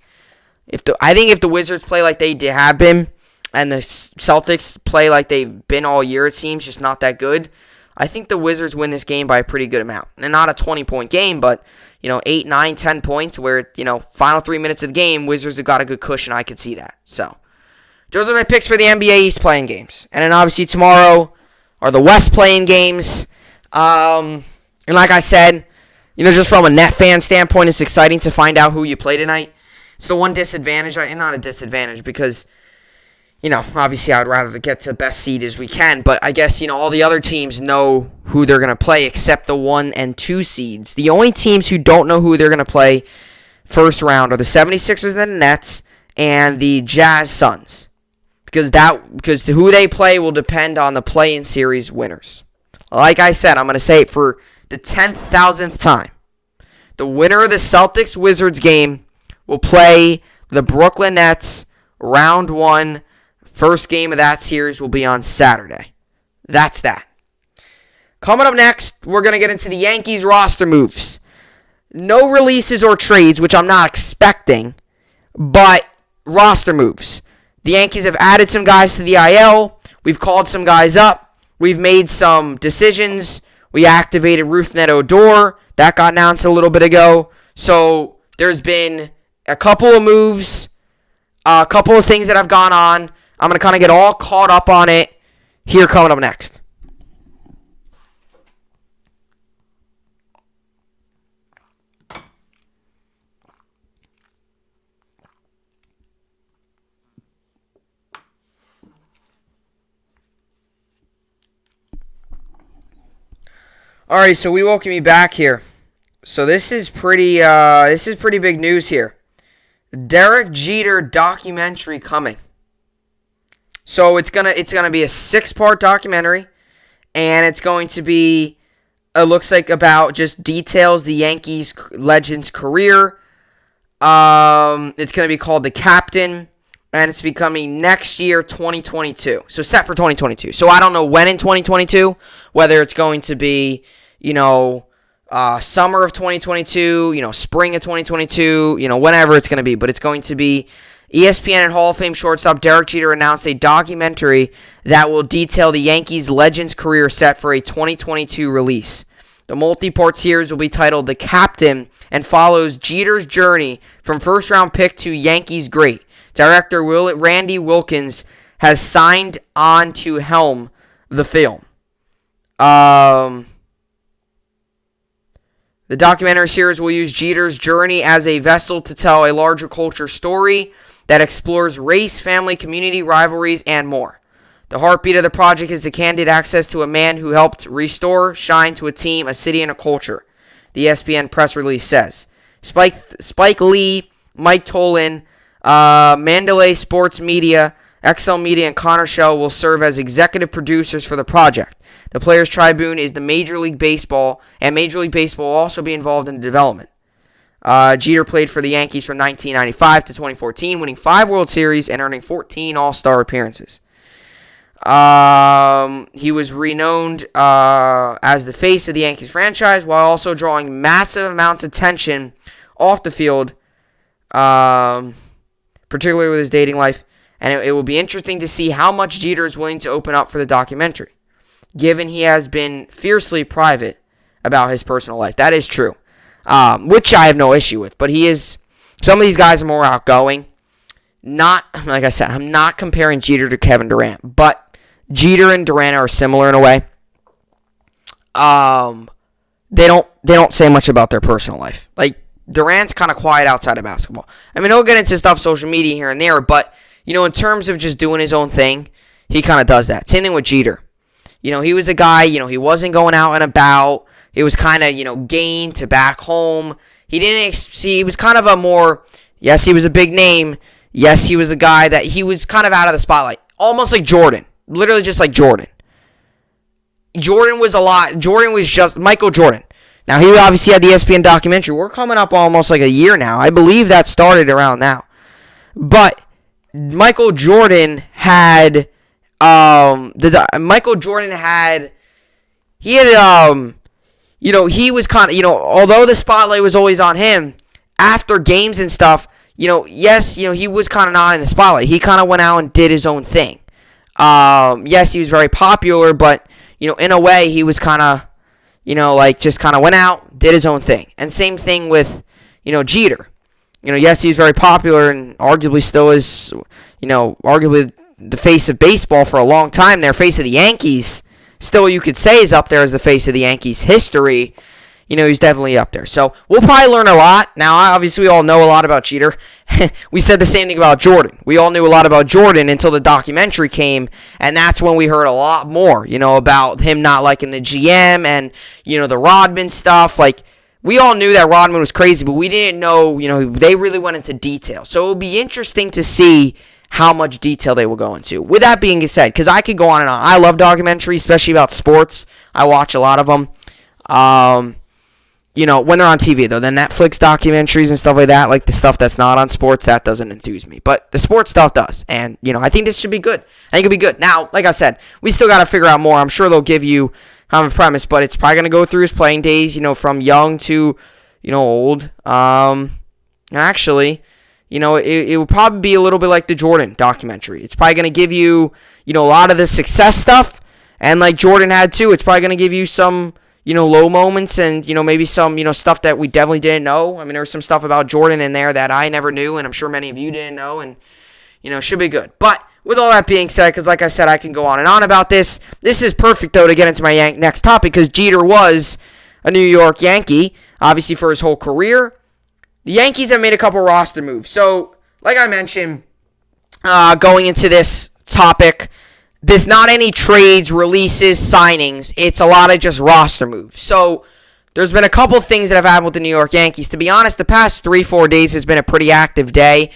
I think if the Wizards play like they have been, and the Celtics play like they've been all year, it seems, just not that good, I think the Wizards win this game by a pretty good amount. And not a 20-point game, but, 8, 9, 10 points where, final 3 minutes of the game, Wizards have got a good cushion. I could see that. So, those are my picks for the NBA East playing games. And then obviously tomorrow are the West playing games. And like I said, just from a net fan standpoint, it's exciting to find out who you play tonight. It's the one disadvantage, and not a disadvantage because, obviously I would rather get to the best seed as we can. But I guess, all the other teams know who they're going to play except the 1 and 2 seeds. The only teams who don't know who they're going to play first round are the 76ers and the Nets and the Jazz Suns. Because who they play will depend on the play-in series winners. Like I said, I'm going to say it for the 10,000th time. The winner of the Celtics-Wizards game will play the Brooklyn Nets round 1. First game of that series will be on Saturday. That's that. Coming up next, we're going to get into the Yankees roster moves. No releases or trades, which I'm not expecting, but roster moves. The Yankees have added some guys to the IL. We've called some guys up. We've made some decisions. We activated Rougned Odor. That got announced a little bit ago. So there's been a couple of moves, a couple of things that have gone on. I'm going to kind of get all caught up on it here coming up next. All right, so we welcome you back here. So this is pretty big news here. Derek Jeter documentary coming. So it's gonna be a 6-part documentary, and it's going to be, it looks like, about just details the Yankees legend's career. It's gonna be called The Captain, and it's becoming next year, 2022. So set for 2022. So I don't know when in 2022, whether it's going to be, summer of 2022, spring of 2022, whenever it's going to be. But it's going to be ESPN and Hall of Fame shortstop Derek Jeter announced a documentary that will detail the Yankees legend's career set for a 2022 release. The multi-part series will be titled The Captain and follows Jeter's journey from first-round pick to Yankees great. Director Randy Wilkins has signed on to helm the film. The documentary series will use Jeter's journey as a vessel to tell a larger culture story that explores race, family, community, rivalries, and more. The heartbeat of the project is the candid access to a man who helped restore shine to a team, a city, and a culture, the ESPN press release says. Spike Lee, Mike Tollin, Mandalay Sports Media, XL Media, and Connor Shell will serve as executive producers for the project. The Players Tribune is the Major League Baseball, and Major League Baseball will also be involved in the development. Jeter played for the Yankees from 1995 to 2014, winning 5 World Series and earning 14 All-Star appearances. He was renowned as the face of the Yankees franchise while also drawing massive amounts of attention off the field, particularly with his dating life. And it will be interesting to see how much Jeter is willing to open up for the documentary, given he has been fiercely private about his personal life. That is true, which I have no issue with. But some of these guys are more outgoing. Not, like I said, I'm not comparing Jeter to Kevin Durant, but Jeter and Durant are similar in a way. they don't say much about their personal life. Like, Durant's kind of quiet outside of basketball. I mean, he'll get into stuff, social media here and there, but, in terms of just doing his own thing, he kind of does that. Same thing with Jeter. He was a guy, he wasn't going out and about. It was kind of, gain to back home. He was kind of a more, yes, he was a big name. Yes, he was a guy that he was kind of out of the spotlight. Almost like Jordan. Literally just like Jordan. Jordan was just Michael Jordan. Now, he obviously had the ESPN documentary. We're coming up almost like a year now. I believe that started around now. But Michael Jordan had, he was kind of, although the spotlight was always on him, after games and stuff, yes, he was kind of not in the spotlight. He kind of went out and did his own thing. Yes, he was very popular, but, in a way, he was kind of, just kind of went out, did his own thing. And same thing with, Jeter. Yes, he was very popular and arguably still is, arguably the face of baseball for a long time there, face of the Yankees. Still, you could say is up there as the face of the Yankees history. He's definitely up there. So, we'll probably learn a lot. Now, obviously, we all know a lot about Jeter. We said the same thing about Jordan. We all knew a lot about Jordan until the documentary came, and that's when we heard a lot more, about him not liking the GM and, the Rodman stuff. Like, we all knew that Rodman was crazy, but we didn't know, they really went into detail. So, it'll be interesting to see how much detail they will go into. With that being said, because I could go on and on. I love documentaries, especially about sports. I watch a lot of them. When they're on TV, though, the Netflix documentaries and stuff like that, like the stuff that's not on sports, that doesn't enthuse me. But the sports stuff does. And, I think this should be good. I think it'll be good. Now, like I said, we still got to figure out more. I'm sure they'll give you kind of a premise, but it's probably going to go through his playing days, from young to, old. Actually, it will probably be a little bit like the Jordan documentary. It's probably going to give you, a lot of the success stuff. And like Jordan had too, it's probably going to give you some, low moments and, maybe some, stuff that we definitely didn't know. I mean, there was some stuff about Jordan in there that I never knew, and I'm sure many of you didn't know, and, should be good. But with all that being said, because like I said, I can go on and on about this. This is perfect, though, to get into my next topic, because Jeter was a New York Yankee, obviously for his whole career. The Yankees have made a couple roster moves. So, like I mentioned, going into this topic, there's not any trades, releases, signings. It's a lot of just roster moves. So, there's been a couple things that have happened with the New York Yankees. To be honest, the past 3-4 days has been a pretty active day.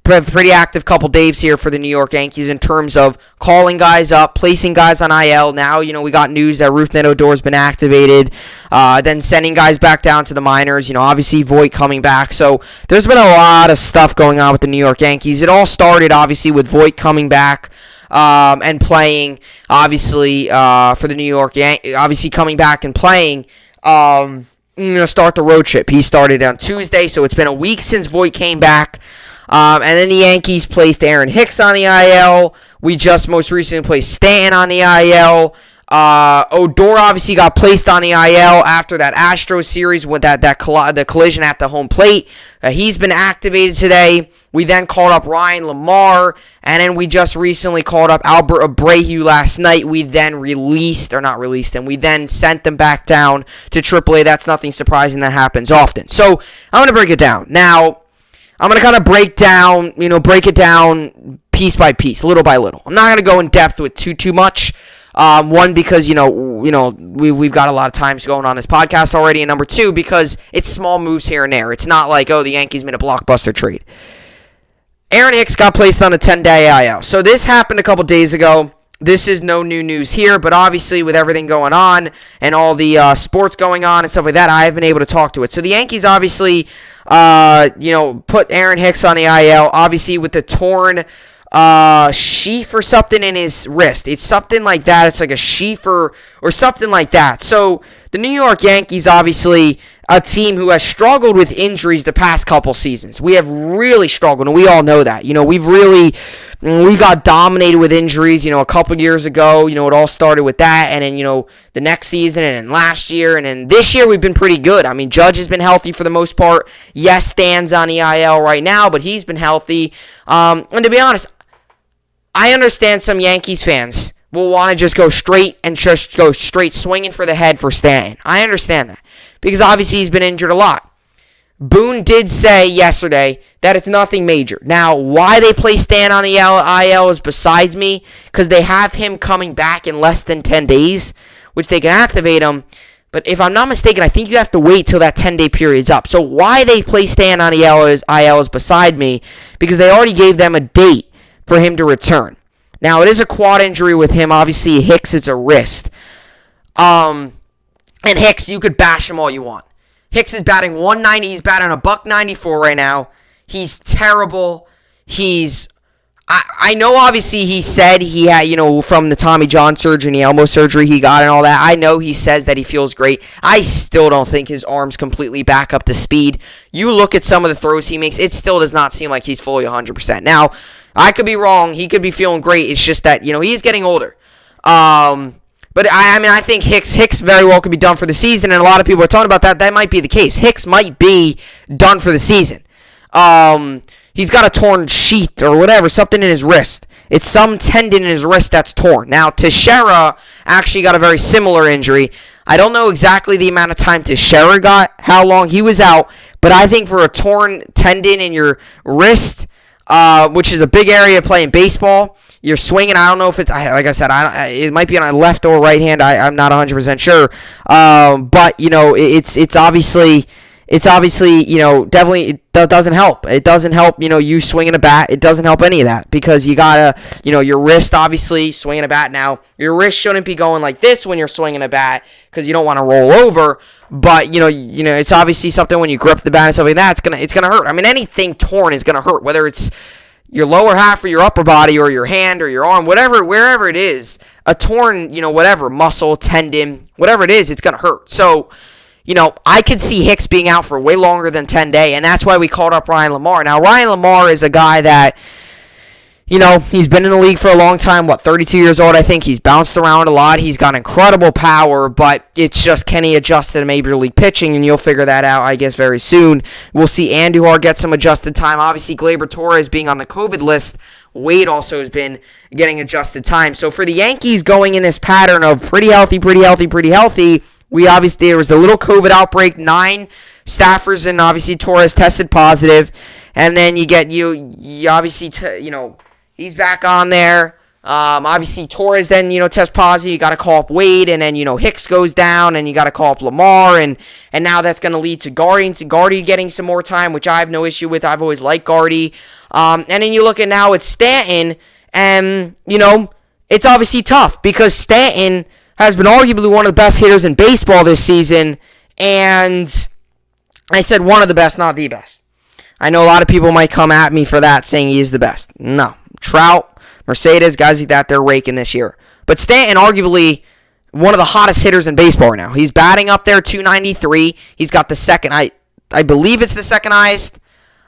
Pretty active couple days here for the New York Yankees in terms of calling guys up, placing guys on IL. Now, we got news that Rougned Odor's been activated, then sending guys back down to the minors. Obviously Voit coming back. So there's been a lot of stuff going on with the New York Yankees. It all started, obviously, with Voit coming back and playing, obviously, for the New York Yankees. Obviously coming back and playing. Start the road trip. He started on Tuesday, so it's been a week since Voit came back. And then the Yankees placed Aaron Hicks on the IL. We just most recently placed Stanton on the IL. Odor obviously got placed on the IL after that Astros series with the collision at the home plate. He's been activated today. We then called up Ryan Lamar, and then we just recently called up Albert Abreu last night. We then we then sent them back down to AAA. That's nothing surprising. That happens often. So I'm going to break it down. Now, I'm going to kind of break it down piece by piece, little by little. I'm not going to go in depth with too much. One, because, we've got a lot of times going on this podcast already. And number two, because it's small moves here and there. It's not like, the Yankees made a blockbuster trade. Aaron Hicks got placed on a 10-day IL. So this happened a couple days ago. This is no new news here, but obviously with everything going on and all the sports going on and stuff like that, I have been able to talk to it. So the Yankees obviously, put Aaron Hicks on the IL, obviously with the torn sheath or something in his wrist. It's something like that. It's like a sheath or something like that. So the New York Yankees, obviously, a team who has struggled with injuries the past couple seasons. We have really struggled, and we all know that. We got dominated with injuries, a couple years ago. It all started with that, and then, the next season, and then last year, and then this year we've been pretty good. I mean, Judge has been healthy for the most part. Yes, Stan's on the IL right now, but he's been healthy. And to be honest, I understand some Yankees fans will want to just go straight swinging for the head for Stanton. I understand that because obviously he's been injured a lot. Boone did say yesterday that it's nothing major. Now, why they play Stan on the IL is besides me, because they have him coming back in less than 10 days, which they can activate him. But if I'm not mistaken, I think you have to wait till that 10-day period's up. So why they play Stan on the IL is beside me, because they already gave them a date for him to return. Now, it is a quad injury with him. Obviously, Hicks, it's a wrist. And Hicks, you could bash him all you want. Hicks is batting 190. He's batting a $194 right now. He's terrible. I know obviously he said he had, from the Tommy John surgery and the elbow surgery he got and all that. I know he says that he feels great. I still don't think his arm's completely back up to speed. You look at some of the throws he makes, it still does not seem like he's fully 100%. Now, I could be wrong. He could be feeling great. It's just that, he's getting older. But I think Hicks very well could be done for the season, and a lot of people are talking about that. That might be the case. Hicks might be done for the season. He's got a torn sheath or whatever, something in his wrist. It's some tendon in his wrist that's torn. Now, Teixeira actually got a very similar injury. I don't know exactly the amount of time Teixeira got, how long he was out, but I think for a torn tendon in your wrist, which is a big area of playing baseball, you're swinging. I don't know if it's, like I said, it might be on a left or right hand. I'm not 100% sure. But, it's obviously, definitely it doesn't help. It doesn't help, you swinging a bat. It doesn't help any of that because you got to, your wrist, obviously, swinging a bat. Now, your wrist shouldn't be going like this when you're swinging a bat because you don't want to roll over. But, it's obviously something when you grip the bat and stuff like that, it's gonna hurt. I mean, anything torn is going to hurt, whether it's your lower half or your upper body or your hand or your arm, wherever it is, a torn, whatever, muscle, tendon, whatever it is, it's going to hurt. So, I could see Hicks being out for way longer than 10 days, and that's why we called up Ryan LaMar. Now, Ryan LaMar is a guy that, he's been in the league for a long time, 32 years old, I think. He's bounced around a lot. He's got incredible power, but it's just, can he adjust to Major League pitching, and you'll figure that out, I guess, very soon. We'll see Andujar get some adjusted time. Obviously, Gleyber Torres being on the COVID list, Wade also has been getting adjusted time. So for the Yankees going in this pattern of pretty healthy, there was the little COVID outbreak, 9 staffers, and obviously Torres tested positive, and then you get, he's back on there. Obviously, Torres then, tests positive. You got to call up Wade, and then, Hicks goes down, and you got to call up Lamar, and now that's going to lead to Gardy getting some more time, which I have no issue with. I've always liked Gardy. And then you look at now it's Stanton, and, it's obviously tough because Stanton has been arguably one of the best hitters in baseball this season, and I said one of the best, not the best. I know a lot of people might come at me for that, saying he is the best. No. Trout, Mercedes, guys like that, they're raking this year. But Stanton, arguably one of the hottest hitters in baseball right now. He's batting up there, 293. He's got the second, I believe it's the second highest.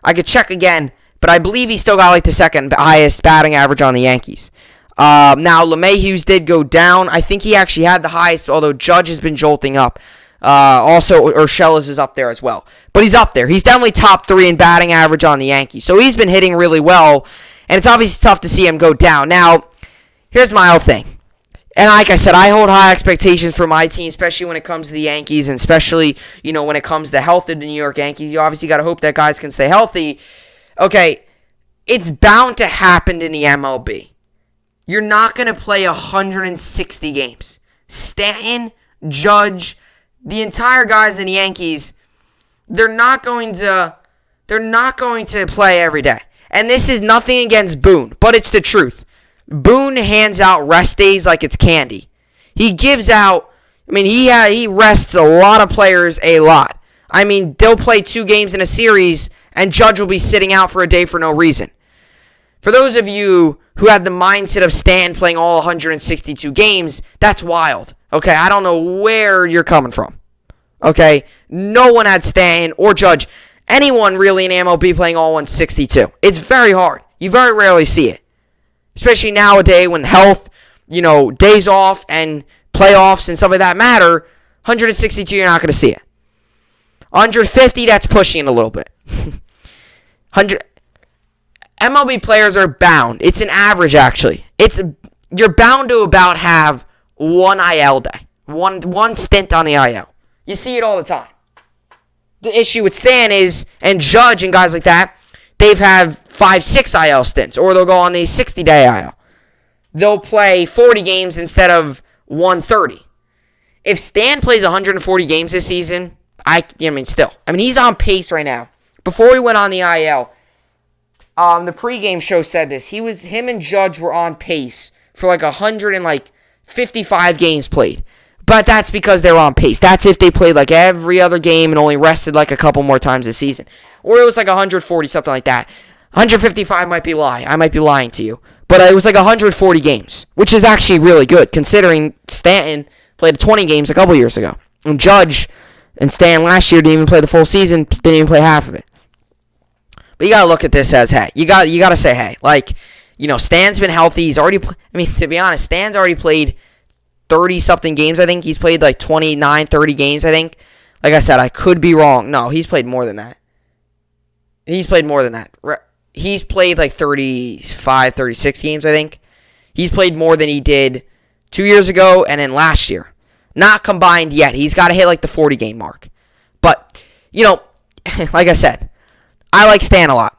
I could check again, but I believe he's still got the second highest batting average on the Yankees. Now, LeMahieu's did go down. I think he actually had the highest, although Judge has been jolting up. Also, Urshela is up there as well. But he's up there. He's definitely top 3 in batting average on the Yankees. So he's been hitting really well. And it's obviously tough to see him go down. Now, here's my whole thing. And like I said, I hold high expectations for my team, especially when it comes to the Yankees, and especially, when it comes to the health of the New York Yankees. You obviously got to hope that guys can stay healthy. Okay, it's bound to happen in the MLB. You're not going to play 160 games. Stanton, Judge, the entire guys in the Yankees, they're not going to play every day. And this is nothing against Boone, but it's the truth. Boone hands out rest days like it's candy. He gives out, he rests a lot of players a lot. They'll play 2 games in a series, and Judge will be sitting out for a day for no reason. For those of you who have the mindset of Stanton playing all 162 games, that's wild. Okay, I don't know where you're coming from. Okay, no one had Stanton or Judge, anyone really in MLB playing all 162. It's very hard. You very rarely see it. Especially nowadays when health, days off and playoffs and stuff like that matter. 162, you're not going to see it. 150, that's pushing it a little bit. 100. MLB players are bound. It's an average, actually. It's you're bound to about have one IL day. One stint on the IL. You see it all the time. The issue with Stan is, and Judge and guys like that, they've had 5-6 IL stints, or they'll go on the 60-day IL. They'll play 40 games instead of 130. If Stan plays 140 games this season, he's on pace right now. Before he went on the IL, the pregame show said this. Him and Judge were on pace for like 155 games played. But that's because they're on pace. That's if they played like every other game and only rested like a couple more times this season. Or it was like 140, something like that. 155 might be a lie. I might be lying to you. But it was like 140 games, which is actually really good, considering Stanton played 20 games a couple years ago. And Judge and Stan last year didn't even play the full season, didn't even play half of it. But you got to look at this as, hey, you got to say, hey, Stan's been healthy. He's already, to be honest, Stan's already played 30-something games, I think. He's played like 29, 30 games, I think. Like I said, I could be wrong. No, he's played more than that. He's played like 35, 36 games, I think. He's played more than he did 2 years ago and then last year. Not combined yet. He's got to hit like the 40-game mark. But, like I said, I like Stan a lot.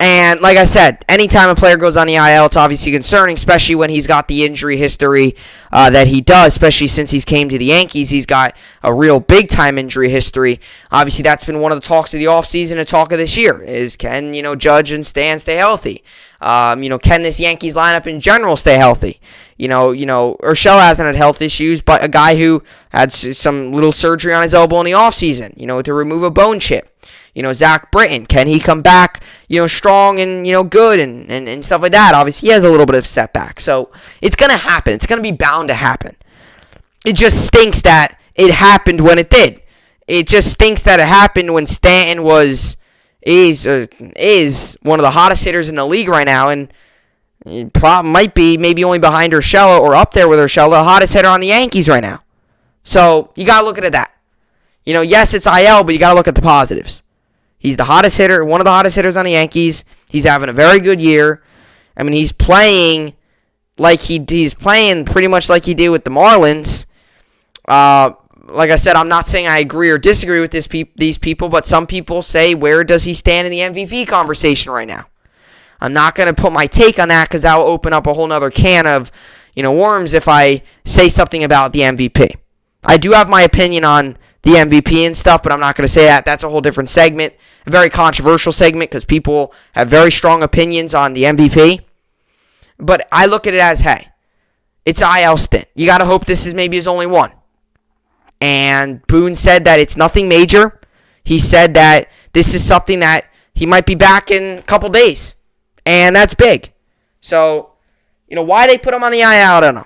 And like I said, anytime a player goes on the IL, it's obviously concerning, especially when he's got the injury history that he does, especially since he's came to the Yankees. He's got a real big-time injury history. Obviously, that's been one of the talks of the offseason and talk of this year, is can, Judge and Stan stay healthy? Can this Yankees lineup in general stay healthy? Urshela hasn't had health issues, but a guy who had some little surgery on his elbow in the offseason, to remove a bone chip. Zach Britton, can he come back, strong and, good and stuff like that? Obviously, he has a little bit of setback. So, it's going to happen. It's going to be bound to happen. It just stinks that it happened when it did. It just stinks that it happened when Stanton is one of the hottest hitters in the league right now, and it might be maybe only behind Urshela or up there with Urshela, the hottest hitter on the Yankees right now. So, you got to look at that. Yes, it's IL, but you got to look at the positives. He's the hottest hitter, one of the hottest hitters on the Yankees. He's having a very good year. He's playing like he's playing pretty much like he did with the Marlins. Like I said, I'm not saying I agree or disagree with these people, but some people say, where does he stand in the MVP conversation right now? I'm not going to put my take on that because that will open up a whole nother can of, worms if I say something about the MVP. I do have my opinion on the MVP and stuff, but I'm not going to say that. That's a whole different segment, a very controversial segment because people have very strong opinions on the MVP. But I look at it as, hey, it's IL stint. You got to hope this is maybe his only one. And Boone said that it's nothing major. He said that this is something that he might be back in a couple days. And that's big. So, why they put him on the IL, I don't know.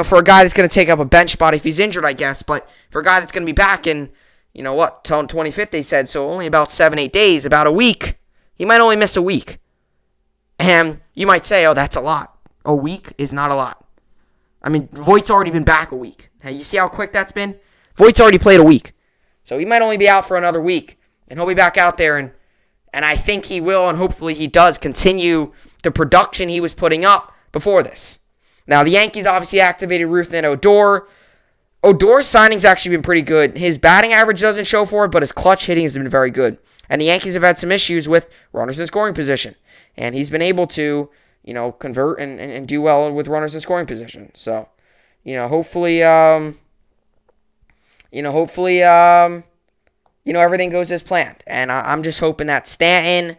For a guy that's going to take up a bench spot if he's injured, I guess. But for a guy that's going to be back in, 25th, they said, so only about 7-8 days, about a week. He might only miss a week. And you might say, oh, that's a lot. A week is not a lot. Voigt's already been back a week. Now, you see how quick that's been? Voigt's already played a week. So he might only be out for another week. And he'll be back out there. And I think he will, and hopefully he does, continue the production he was putting up before this. Now, the Yankees obviously activated Rougned Odor. Odor's signing's actually been pretty good. His batting average doesn't show for it, but his clutch hitting has been very good. And the Yankees have had some issues with runners in scoring position. And he's been able to, convert and do well with runners in scoring position. So, hopefully, everything goes as planned. And I'm just hoping that Stanton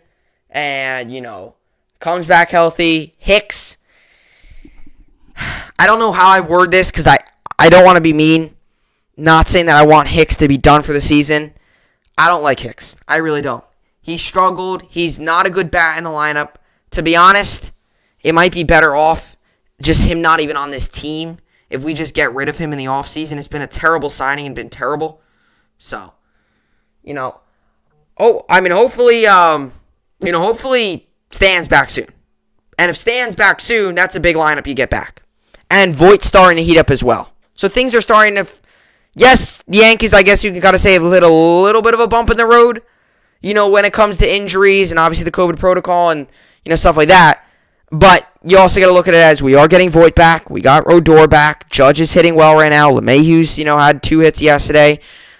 and, comes back healthy. Hicks. I don't know how I word this because I don't want to be mean. Not saying that I want Hicks to be done for the season. I don't like Hicks. I really don't. He struggled. He's not a good bat in the lineup. To be honest, it might be better off just him not even on this team if we just get rid of him in the offseason. It's been a terrible signing and been terrible. So, hopefully Stan's back soon. And if Stan's back soon, that's a big lineup you get back. And Voigt's starting to heat up as well. So things are starting to... Yes, the Yankees, I guess you can kind of say, have hit a little bit of a bump in the road, when it comes to injuries and obviously the COVID protocol and, stuff like that. But you also got to look at it as we are getting Voit back. We got Odor back. Judge is hitting well right now. LeMahieu's, had 2 hits yesterday.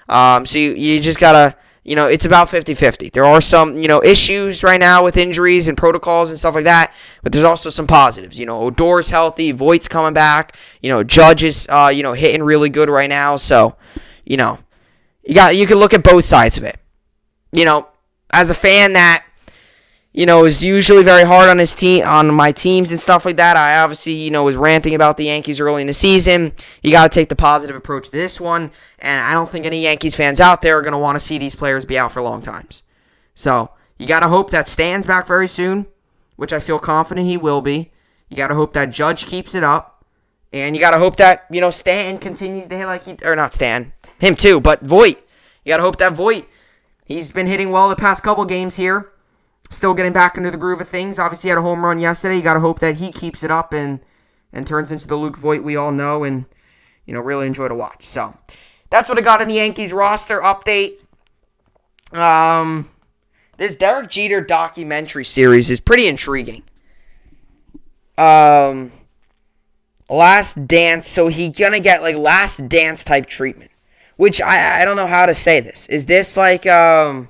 So you just got to, it's about 50-50. There are some, issues right now with injuries and protocols and stuff like that. But there's also some positives. Odor's healthy. Voit's coming back. Judge is, hitting really good right now. So, you can look at both sides of it. As a fan that, is usually very hard on his team, on my teams and stuff like that. I obviously, was ranting about the Yankees early in the season. You got to take the positive approach to this one, and I don't think any Yankees fans out there are going to want to see these players be out for long times. So, you got to hope that Stan's back very soon, which I feel confident he will be. You got to hope that Judge keeps it up, and you got to hope that, Stan continues to hit like not Stan, him too, but Voit. You got to hope that Voit, he's been hitting well the past couple games here. Still getting back into the groove of things. Obviously, he had a home run yesterday. You got to hope that he keeps it up and turns into the Luke Voit we all know and, really enjoy to watch. So, that's what I got in the Yankees roster update. This Derek Jeter documentary series is pretty intriguing. Last Dance, so he's going to get, Last Dance type treatment. Which, I don't know how to say this. Is this, is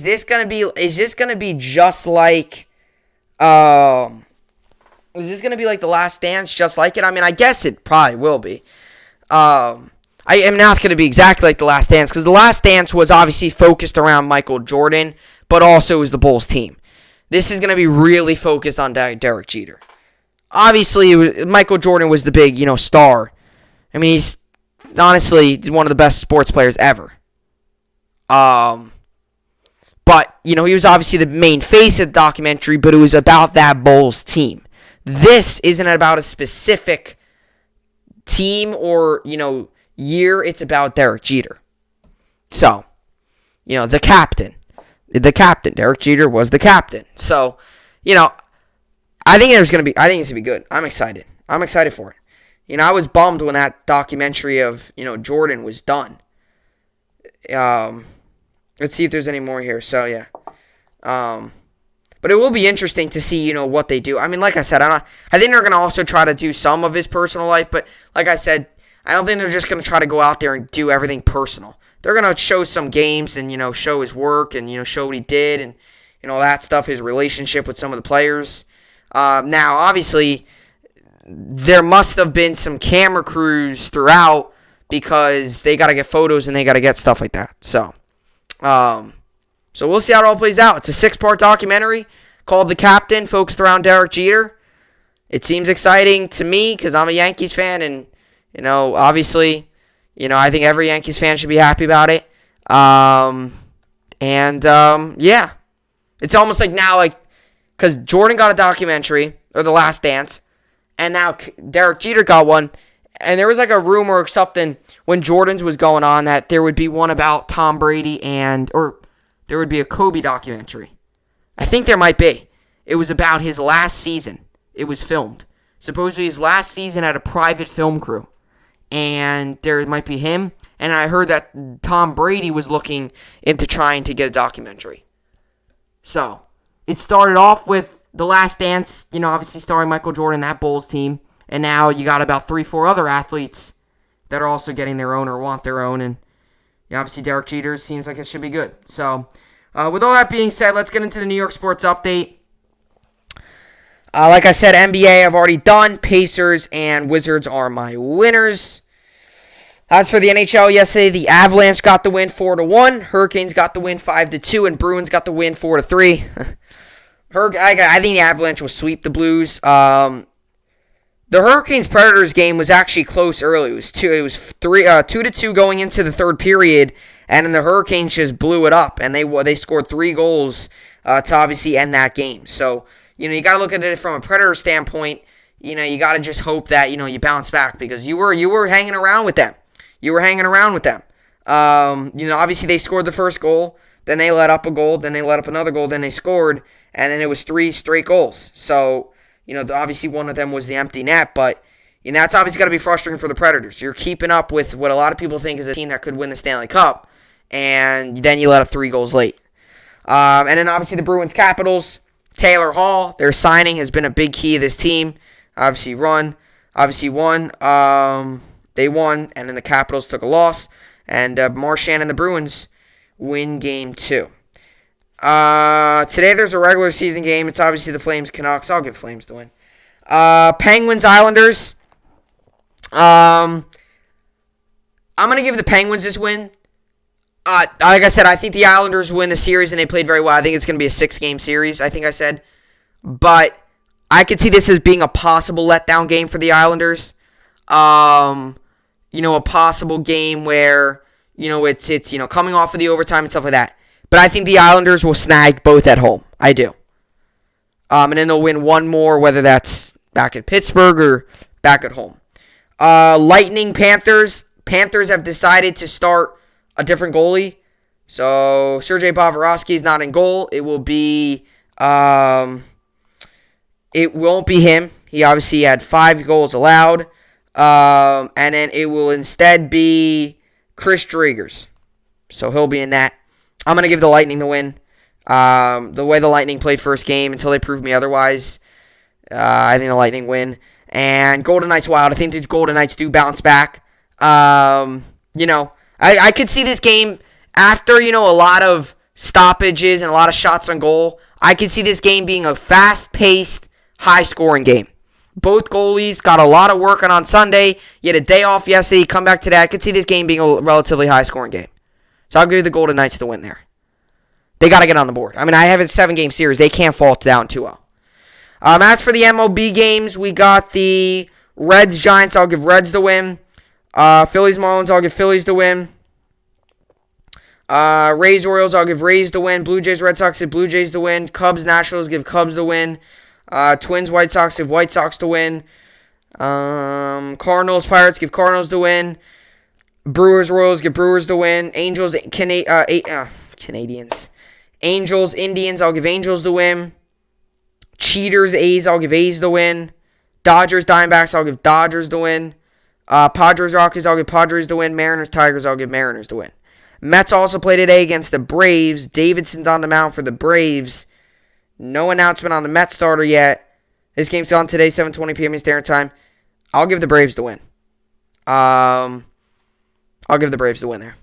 this gonna be just like, is this gonna be like The Last Dance, just like it? I mean, I guess it probably will be. I am not gonna be exactly like The Last Dance, because The Last Dance was obviously focused around Michael Jordan, but also was the Bulls team. This is gonna be really focused on Derek Jeter. Obviously, Michael Jordan was the big, star. I mean, he's honestly one of the best sports players ever. But, he was obviously the main face of the documentary, but it was about that Bulls team. This isn't about a specific team or, year. It's about Derek Jeter. So, the captain. Derek Jeter was the captain. So, I think it's going to be good. I'm excited. I'm excited for it. I was bummed when that documentary of, Jordan was done. Let's see if there's any more here. So, yeah. But it will be interesting to see, what they do. I mean, like I said, I think they're going to also try to do some of his personal life. But, like I said, I don't think they're just going to try to go out there and do everything personal. They're going to show some games and, show his work and, show what he did and, all that stuff, his relationship with some of the players. Now, obviously, there must have been some camera crews throughout because they got to get photos and they got to get stuff like that. So we'll see how it all plays out. It's a 6-part documentary called The Captain, focused around Derek Jeter. It seems exciting to me because I'm a Yankees fan and, obviously, I think every Yankees fan should be happy about it. Yeah. It's almost like now, because Jordan got a documentary, or The Last Dance, and now Derek Jeter got one, and there was a rumor or something when Jordan's was going on that there would be one about Tom Brady or there would be a Kobe documentary. I think there might be. It was about his last season. It was filmed. Supposedly his last season had a private film crew, and there might be him, and I heard that Tom Brady was looking into trying to get a documentary. So, it started off with The Last Dance, obviously starring Michael Jordan, that Bulls team. And now you got about 3-4 other athletes that are also getting their own or want their own. And obviously Derek Jeter seems like it should be good. So, with all that being said, let's get into the New York sports update. Like I said, NBA I've already done. Pacers and Wizards are my winners. As for the NHL, yesterday the Avalanche got the win 4-1. Hurricanes got the win 5-2. And Bruins got the win 4-3. I think the Avalanche will sweep the Blues. The Hurricanes Predators game was actually close early. It was 2-2 going into the third period, and then the Hurricanes just blew it up, and they scored 3 goals to obviously end that game. So you got to look at it from a Predator standpoint. You got to just hope that you bounce back because you were hanging around with them. Obviously they scored the first goal, then they let up a goal, then they let up another goal, then they scored. And then it was 3 straight goals. So, obviously one of them was the empty net. But, that's obviously got to be frustrating for the Predators. You're keeping up with what a lot of people think is a team that could win the Stanley Cup. and then you let up 3 goals late. And then obviously the Bruins Capitals, Taylor Hall, their signing has been a big key of this team. Obviously won. They won, and then the Capitals took a loss. And Marchand and the Bruins win Game 2. Today there's a regular season game. It's obviously the Flames Canucks. I'll give Flames the win. Penguins Islanders. I'm going to give the Penguins this win. Like I said, I think the Islanders win the series, and they played very well. I think it's going to be a 6-game series, I think I said. But I could see this as being a possible letdown game for the Islanders. A possible game where, it's coming off of the overtime and stuff like that. But I think the Islanders will snag both at home. I do. And then they'll win one more, whether that's back at Pittsburgh or back at home. Lightning Panthers. Panthers have decided to start a different goalie. So Sergei Bobrovsky is not in goal. It will be it won't be him. He obviously had 5 goals allowed. And then it will instead be Chris Driedgers. So he'll be in that. I'm going to give the Lightning the win. The way the Lightning played first game until they prove me otherwise, I think the Lightning win. And Golden Knights Wild. I think the Golden Knights do bounce back. I could see this game after, a lot of stoppages and a lot of shots on goal. I could see this game being a fast-paced, high-scoring game. Both goalies got a lot of work on Sunday. You had a day off yesterday. You come back today. I could see this game being a relatively high-scoring game. So I'll give the Golden Knights the win there. They got to get on the board. I have a 7-game series. They can't fall down 2-0. As for the MLB games, we got the Reds-Giants. I'll give Reds the win. Phillies-Marlins. I'll give Phillies the win. Rays-Orioles. I'll give Rays the win. Blue Jays-Red Sox. Give Blue Jays the win. Cubs-Nationals. Give Cubs the win. Twins-White Sox. Give White Sox the win. Cardinals-Pirates. Give Cardinals the win. Brewers-Royals. Give Brewers the win. Canadians. Angels-Indians. I'll give Angels the win. Cheaters-A's. I'll give A's the win. Dodgers-Diamondbacks. I'll give Dodgers the win. Padres-Rockies. I'll give Padres the win. Mariners-Tigers. I'll give Mariners the win. Mets also play today against the Braves. Davidson's on the mound for the Braves. No announcement on the Mets starter yet. This game's on today, 7:20 p.m. Eastern Time. I'll give the Braves the win. I'll give the Braves the win there.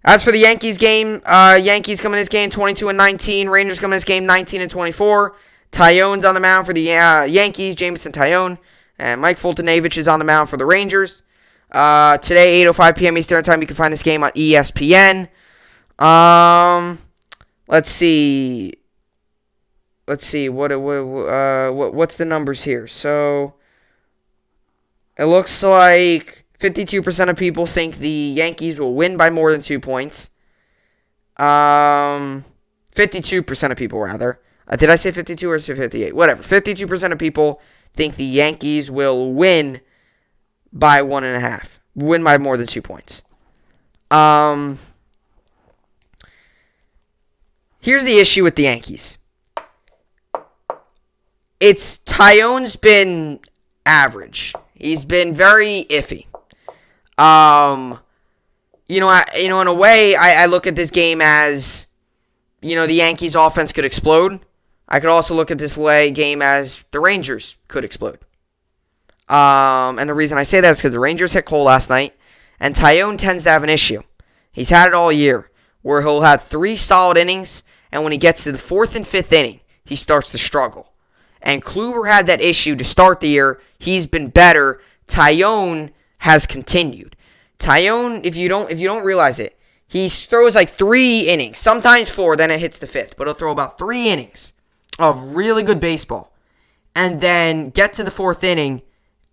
As for the Yankees game, Yankees come in this game 22-19. Rangers come in this game 19-24. Tyone's on the mound for the Yankees, Jameson Tyone. And Mike Foltynewicz is on the mound for the Rangers. Today, 8:05 p.m. Eastern Time. You can find this game on ESPN. Let's see. What's the numbers here? So it looks like 52% of people think the Yankees will win by more than 2 points. 52% of people, rather. Did I say 52 or say 58? Whatever. 52% of people think the Yankees will win by 1.5. Win by more than 2 points. Here's the issue with the Yankees. Tyone's been average. He's been very iffy. In a way, I look at this game as, the Yankees' offense could explode. I could also look at this game as the Rangers could explode. And the reason I say that is because the Rangers hit Cole last night, and Tyone tends to have an issue. He's had it all year, where he'll have 3 solid innings, and when he gets to the 4th and 5th inning, he starts to struggle. And Kluber had that issue to start the year. He's been better. Tyone has continued. Tyone, if you don't realize it, he throws like 3 innings, sometimes 4, then it hits the 5th, but he'll throw about 3 innings of really good baseball, and then get to the 4th inning,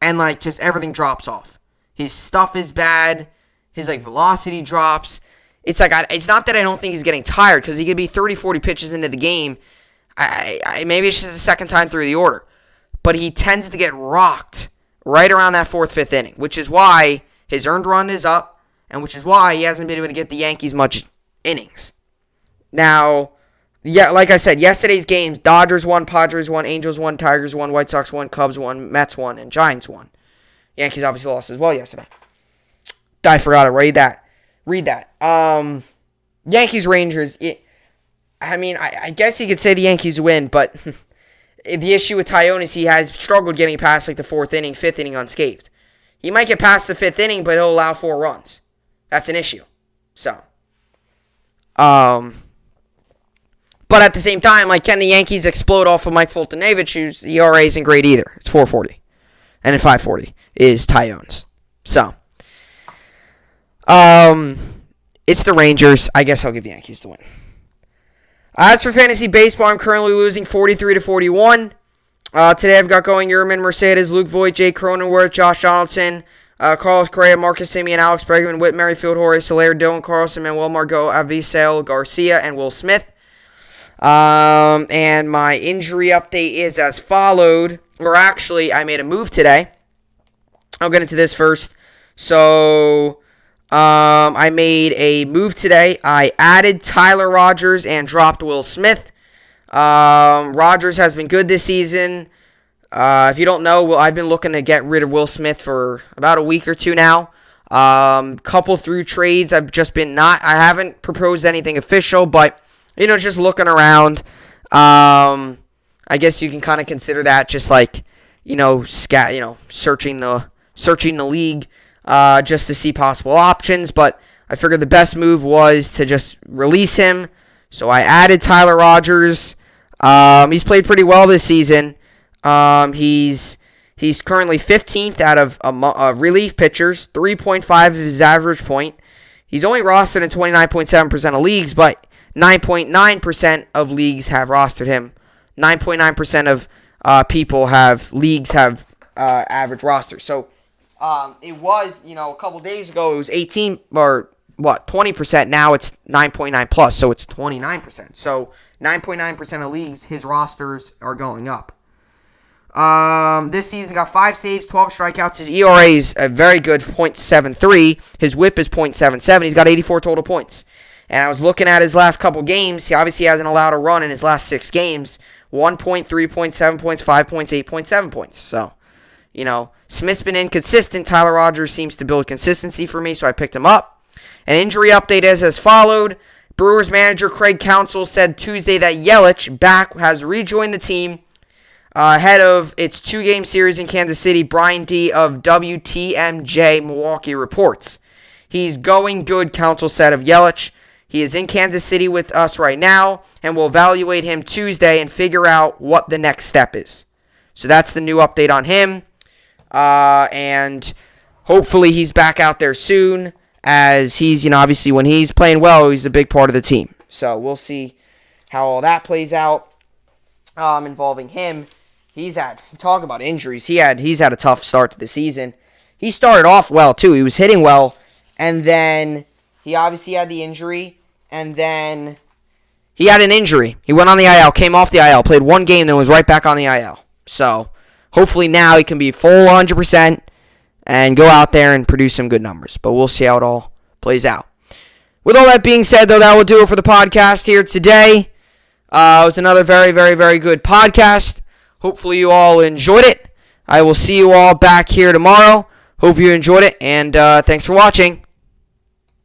and just everything drops off. His stuff is bad. His velocity drops. It's it's not that I don't think he's getting tired, because he could be 30, 40 pitches into the game. Maybe it's just the second time through the order. But he tends to get rocked right around that 4th, 5th inning, which is why his earned run is up, and which is why he hasn't been able to get the Yankees much innings. Now, yeah, like I said, yesterday's games, Dodgers won, Padres won, Angels won, Tigers won, White Sox won, Cubs won, Mets won, and Giants won. Yankees obviously lost as well yesterday. I forgot to read that. Read that. Yankees, Rangers. I guess you could say the Yankees win, but the issue with Tyone is he has struggled getting past like the 4th inning, 5th inning unscathed. He might get past the 5th inning, but he'll allow 4 runs. That's an issue. So, but at the same time, like, can the Yankees explode off of Mike Foltynewicz, whose ERA isn't great either? It's 4.40, and at 5.40 is Tyone's. So, it's the Rangers. I guess I'll give the Yankees the win. As for fantasy baseball, I'm currently losing 43-41. Today I've got going Yerman Mercedes, Luke Voigt, Jake Cronenworth, Josh Donaldson, Carlos Correa, Marcus Semien, Alex Bregman, Whit Merrifield, Jorge Soler, Dylan Carlson, Manuel Margot, Avisail Garcia, and Will Smith. And my injury update is as followed. Or actually, I made a move today. I'll get into this first. So, I made a move today. I added Tyler Rogers and dropped Will Smith. Rogers has been good this season. If you don't know, I've been looking to get rid of Will Smith for about a week or two now. Couple through trades. I haven't proposed anything official, but, just looking around. I guess you can kind of consider that just like, searching the league, just to see possible options. But I figured the best move was to just release him. So I added Tyler Rogers. He's played pretty well this season. He's currently 15th out of relief pitchers, 3.5 of his average point. He's only rostered in 29.7% of leagues, but 9.9% of leagues have rostered him. 9.9% of leagues have average rosters. So it was, a couple days ago, it was 18 or 20%. Now it's 9.9 plus, so it's 29%. So 9.9% of leagues, his rosters are going up. This season got 5 saves, 12 strikeouts. His ERA is a very good .73. His WHIP is .77. He's got 84 total points. And I was looking at his last couple games. He obviously hasn't allowed a run in his last 6 games. 1 point, 3 points, 7 points, 5 points, 8.7 points. So, Smith's been inconsistent. Tyler Rogers seems to build consistency for me, so I picked him up. An injury update is as followed. Brewers manager Craig Counsell said Tuesday that Yelich has rejoined the team ahead of its 2-game series in Kansas City. Brian D. of WTMJ Milwaukee reports. He's going good, Counsell said of Yelich. He is in Kansas City with us right now, and we'll evaluate him Tuesday and figure out what the next step is. So that's the new update on him. And hopefully he's back out there soon, as he's, obviously when he's playing well, he's a big part of the team. So we'll see how all that plays out involving him. Talk about injuries. He's had a tough start to the season. He started off well, too. He was hitting well, and then he obviously had the injury, and then he had an injury. He went on the IL, came off the IL, played 1 game, then was right back on the IL. So hopefully now he can be full 100% and go out there and produce some good numbers. But we'll see how it all plays out. With all that being said, though, that will do it for the podcast here today. It was another very, very, very good podcast. Hopefully you all enjoyed it. I will see you all back here tomorrow. Hope you enjoyed it, and thanks for watching.